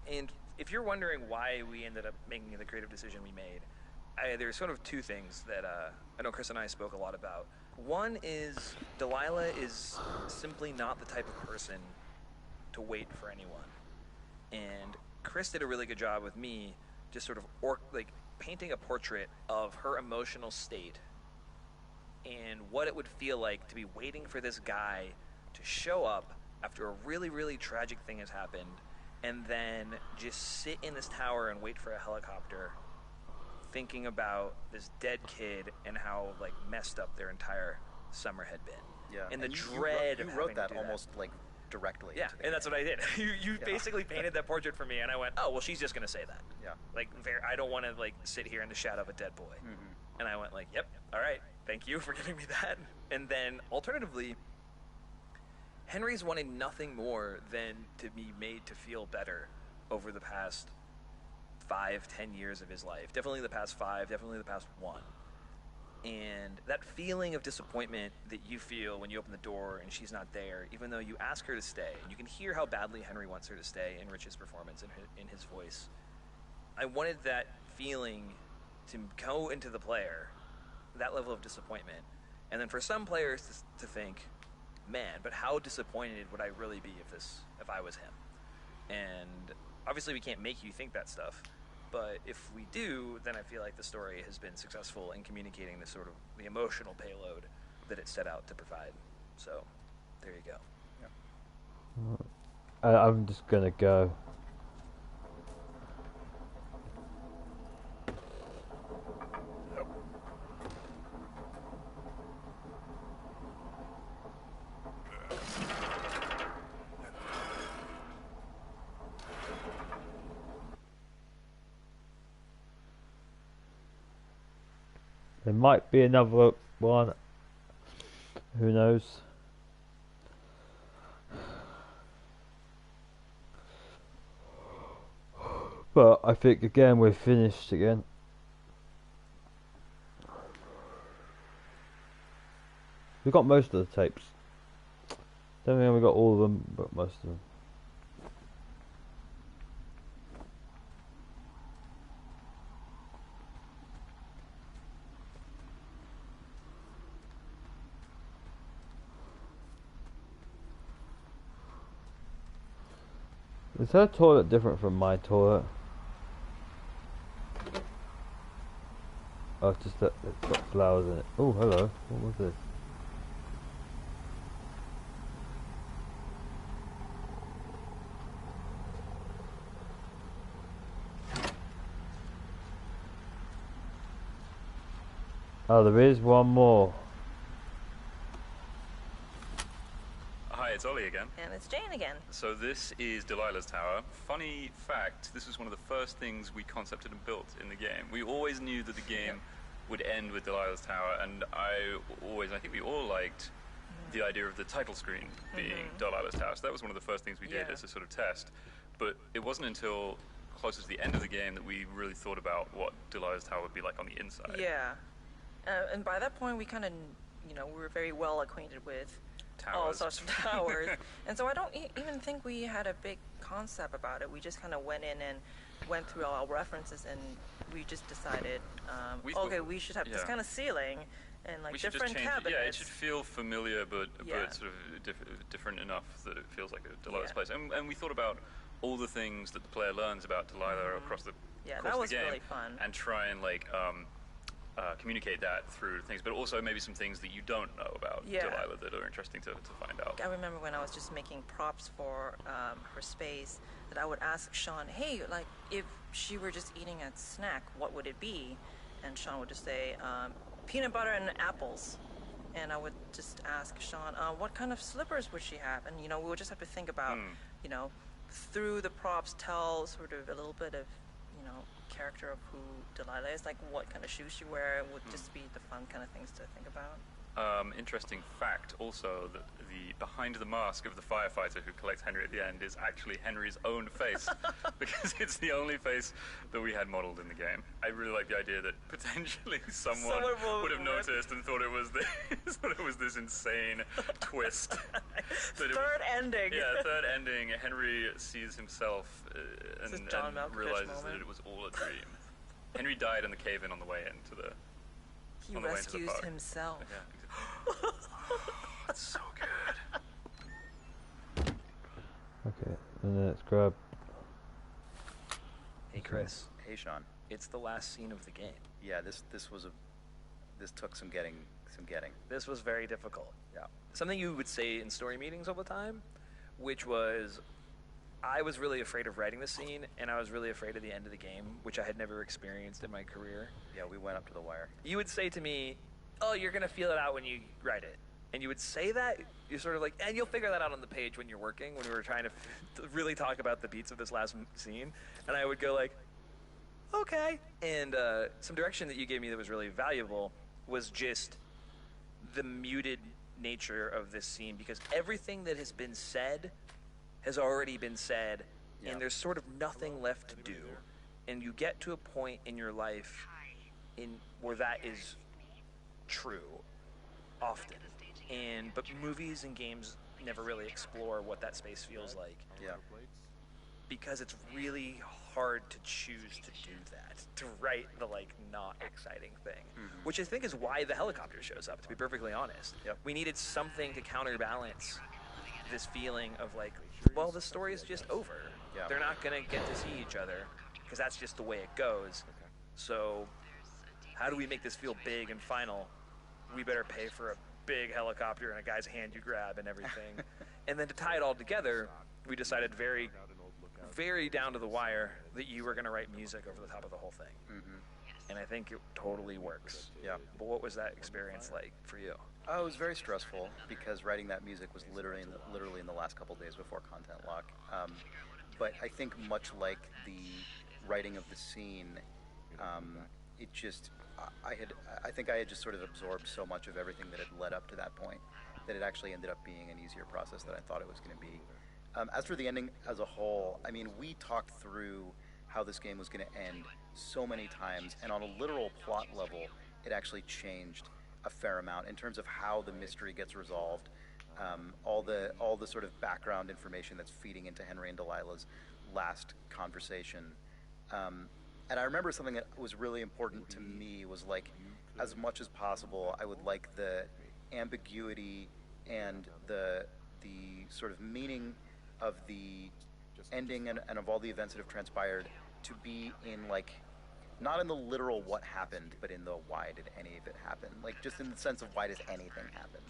And if you're wondering why we ended up making the creative decision we made, there's sort of two things that I know Chris and I spoke a lot about. One is Delilah is simply not the type of person to wait for anyone. And Chris did a really good job with me just sort of painting a portrait of her emotional state and what it would feel like to be waiting for this guy to show up after a really, really tragic thing has happened, and then just sit in this tower and wait for a helicopter, thinking about this dead kid and how messed up their entire summer had been. Yeah, and the you dread wrote, of you wrote having to that do almost directly. Yeah, and that's what I did. You Yeah. basically painted that portrait for me, and I went, oh well, she's just gonna say that. Yeah. I don't want to sit here in the shadow of a dead boy. Mm-hmm. And I went yep, all right, thank you for giving me that. And then alternatively, Henry's wanted nothing more than to be made to feel better over the past 5-10 years of his life. Definitely the past 5, definitely the past 1. And that feeling of disappointment that you feel when you open the door and she's not there, even though you ask her to stay, and you can hear how badly Henry wants her to stay in Rich's performance, in his voice. I wanted that feeling to go into the player, that level of disappointment. And then for some players to think, man, but how disappointed would I really be if I was him? And obviously we can't make you think that stuff, but if we do, then I feel like the story has been successful in communicating the sort of the emotional payload that it set out to provide. So there you go. Yeah. I'm just gonna go. There might be another one. Who knows? But I think again we're finished again. We got most of the tapes. Don't think we got all of them, but most of them. Is her toilet different from my toilet? Oh, it's just that it's got flowers in it. Oh, hello. What was this? Oh, there is one more. Hi, it's Ollie again. And it's Jane again. So this is Delilah's Tower. Funny fact, this was one of the first things we concepted and built in the game. We always knew that the game would end with Delilah's Tower, and I think we all liked the idea of the title screen being Delilah's Tower. So that was one of the first things we did as a sort of test. But it wasn't until closer to the end of the game that we really thought about what Delilah's Tower would be like on the inside. Yeah. And by that point, we kind of, we were very well acquainted with all sorts of towers. And so I don't even think we had a big concept about it. We just kind of went in and went through all our references, and we just decided, we should have this kind of ceiling and like different cabinets. Yeah, it should feel familiar, but sort of different enough that it feels like a Delilah's place. And we thought about all the things that the player learns about Delilah across the course of the game, really fun. And try and communicate that through things, but also maybe some things that you don't know about Delilah that are interesting to find out. I remember when I was just making props for her space, that I would ask Sean, hey, like, if she were just eating a snack, what would it be? And Sean would just say, peanut butter and apples. And I would just ask Sean, what kind of slippers would she have? And, we would just have to think about, through the props, tell sort of a little bit of, character of who Delilah is, like what kind of shoes she wear would just be the fun kind of things to think about. Interesting fact also that the behind the mask of the firefighter who collects Henry at the end is actually Henry's own face because it's the only face that we had modeled in the game. I really like the idea that potentially someone would have noticed and thought it was this insane twist. Third ending. Yeah, third ending. Henry sees himself and realizes that it was all a dream. Henry died in the cave-in on the way into the. He rescues himself. Yeah. That's so good. Okay, and then let's grab. Hey Chris. Hey Sean. It's the last scene of the game. Yeah, this took some getting. This was very difficult. Yeah. Something you would say in story meetings all the time, which was, I was really afraid of writing the scene, and I was really afraid of the end of the game, which I had never experienced in my career. Yeah, we went up to the wire. You would say to me, oh, you're going to feel it out when you write it. And you would say that, you're sort of like, and you'll figure that out on the page when you're working, when we were trying to really talk about the beats of this last scene. And I would go like, okay. And some direction that you gave me that was really valuable was just the muted nature of this scene, because everything that has been said has already been said, and there's sort of nothing left to do. And you get to a point in your life where that is true, often. But movies and games never really explore what that space feels like. Yeah. Because it's really hard to choose to do that, to write the not exciting thing, which I think is why the helicopter shows up, to be perfectly honest. Yep. We needed something to counterbalance this feeling of well, the story is just over. Yeah. They're not going to get to see each other because that's just the way it goes. So how do we make this feel big and final? We better pay for a big helicopter and a guy's hand you grab and everything. And then to tie it all together, we decided very, very down to the wire that you were going to write music over the top of the whole thing. And I think it totally works. Yeah. But what was that experience like for you? Oh, it was very stressful because writing that music was literally in the last couple days before content lock. But I think much like the writing of the scene, it just I think I had just sort of absorbed so much of everything that had led up to that point that it actually ended up being an easier process than I thought it was going to be. As for the ending as a whole, I mean, we talked through how this game was going to end so many times, and on a literal plot level, it actually changed a fair amount in terms of how the mystery gets resolved. all the sort of background information that's feeding into Henry and Delilah's last conversation. And I remember something that was really important to me was like, as much as possible, I would like the ambiguity and the sort of meaning of the ending and of all the events that have transpired to be in like, not in the literal what happened, but in the why did any of it happen? Like just in the sense of why does anything happen?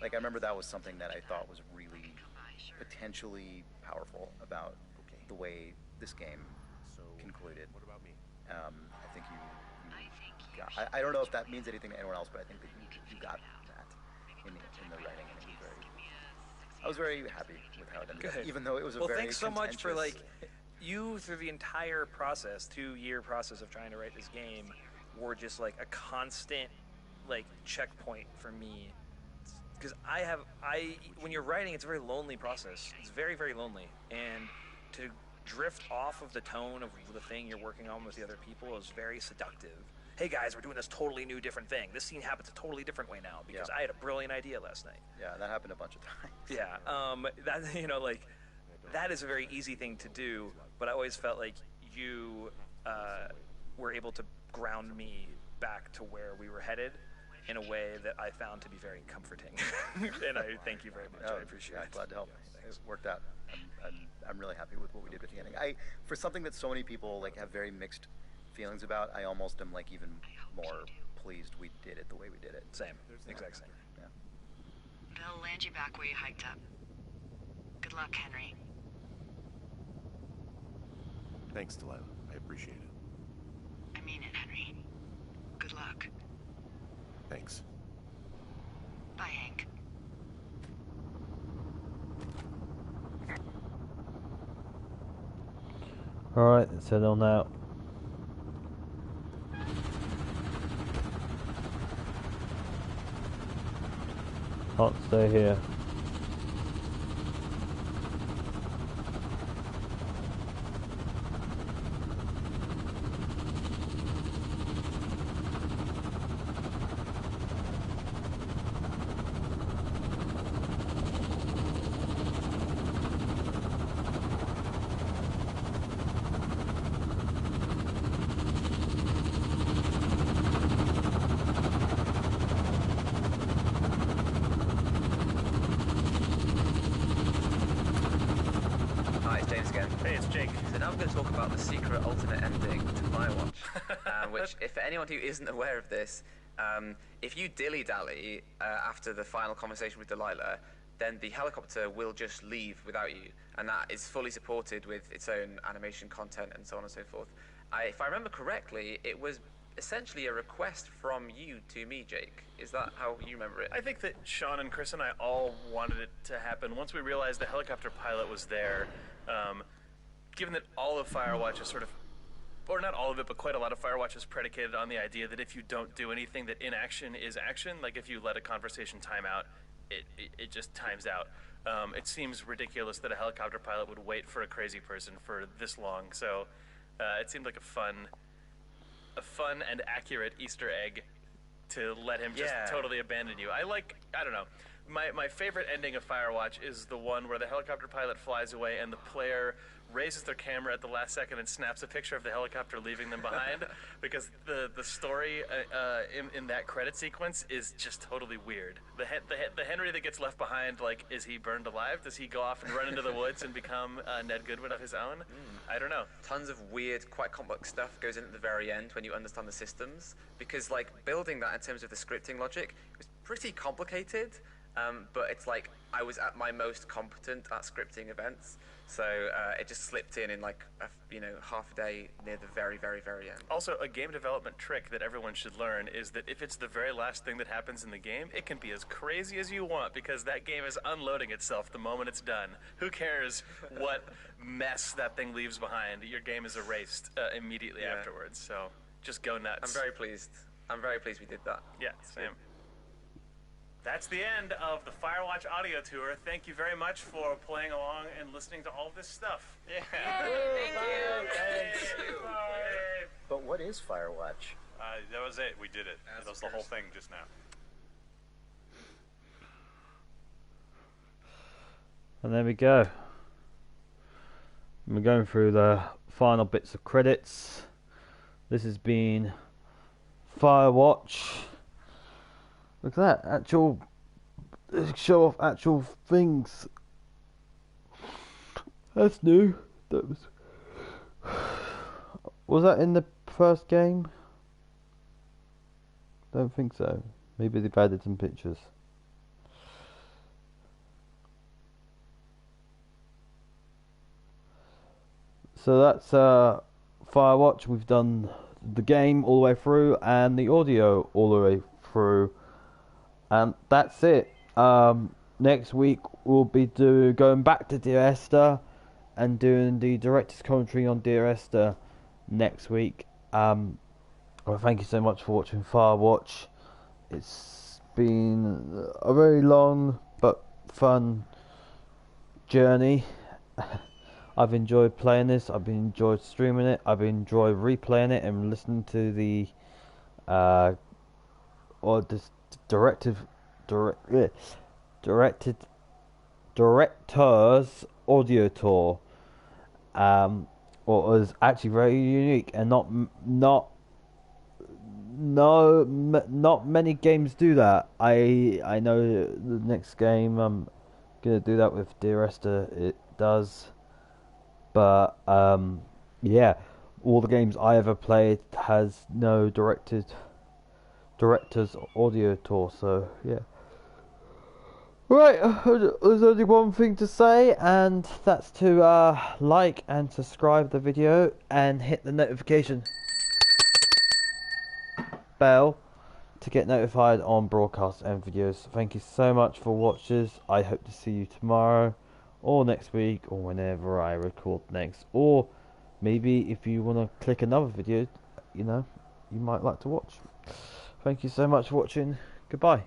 Like I remember that was something that I thought was really potentially powerful about the way this game concluded. I think you got, I don't know if that means anything to anyone else, but I think that you got that in the writing, and it was I was very happy with how it ended up, even though it was a well, very thanks so much for contentious- like you through the entire process, 2-year process of trying to write this game, were just like a constant like checkpoint for me, because when you're writing, it's a very lonely process. It's very, very lonely, and to drift off of the tone of the thing you're working on with the other people is very seductive. Hey guys, we're doing this totally new, different thing. This scene happens a totally different way now because I had a brilliant idea last night. Yeah, that happened a bunch of times. Yeah, that like that is a very easy thing to do, but I always felt like you were able to ground me back to where we were headed in a way that I found to be very comforting. And I thank you very much. I appreciate it. Glad to help. It worked out. I'm really happy with what we did with the ending. For something that so many people like have very mixed feelings about, I almost am like even more pleased we did it the way we did it. Same. Exact same. Yeah. They'll land you back where you hiked up. Good luck, Henry. Thanks, Delilah. I appreciate it. I mean it, Henry. Good luck. Thanks. Bye, Hank. Alright, let's head on out. Can't stay here. Hi, it's James again. Hey, it's Jake. So now I'm going to talk about the secret alternate ending to Firewatch, which, if for anyone who isn't aware of this, if you dilly-dally after the final conversation with Delilah, then the helicopter will just leave without you, and that is fully supported with its own animation content and so on and so forth. If I remember correctly, it was essentially a request from you to me, Jake. Is that how you remember it? I think that Sean and Chris and I all wanted it to happen. Once we realized the helicopter pilot was there, given that all of Firewatch is sort of, or not all of it, but quite a lot of Firewatch is predicated on the idea that if you don't do anything, that inaction is action. Like if you let a conversation time out, it just times out. It seems ridiculous that a helicopter pilot would wait for a crazy person for this long. So it seemed like a fun and accurate Easter egg to let him just totally abandon you. I don't know. My favorite ending of Firewatch is the one where the helicopter pilot flies away and the player raises their camera at the last second and snaps a picture of the helicopter leaving them behind, because the story in that credit sequence is just totally weird. The Henry that gets left behind, like, is he burned alive? Does he go off and run into the woods and become Ned Goodwin of his own? I don't know. Tons of weird, quite complex stuff goes in at the very end when you understand the systems, because like building that in terms of the scripting logic was pretty complicated. But it's like I was at my most competent at scripting events, so it just slipped in like half a day near the very, very, very end. Also, a game development trick that everyone should learn is that if it's the very last thing that happens in the game, it can be as crazy as you want, because that game is unloading itself the moment it's done. Who cares what mess that thing leaves behind? Your game is erased immediately afterwards, so just go nuts. I'm very pleased. I'm very pleased we did that. Yeah, same. That's the end of the Firewatch audio tour. Thank you very much for playing along and listening to all this stuff. Yeah. Thank you. But what is Firewatch? That was it. We did it. That was the whole thing just now. And there we go. We're going through the final bits of credits. This has been Firewatch. Look at that, actual show off actual things. That's new. That was that in the first game? Don't think so. Maybe they've added some pictures. So that's Firewatch. We've done the game all the way through and the audio all the way through, and that's it. Next week we'll be going back to Dear Esther and doing the director's commentary on Dear Esther next week. Well, thank you so much for watching Firewatch. It's been a very long but fun journey. I've enjoyed playing this. I've enjoyed streaming it. I've enjoyed replaying it and listening to the director's audio tour. What was actually very unique and not many games do that. I know the next game I'm gonna do that with Dear Esther. It does. But yeah, all the games I ever played has no director's audio tour. So yeah. Right, there's only one thing to say, and that's to like and subscribe the video and hit the notification bell to get notified on broadcasts and videos. Thank you so much for watching. I hope to see you tomorrow, or next week, or whenever I record next, or maybe if you want to click another video, you might like to watch. Thank you so much for watching. Goodbye.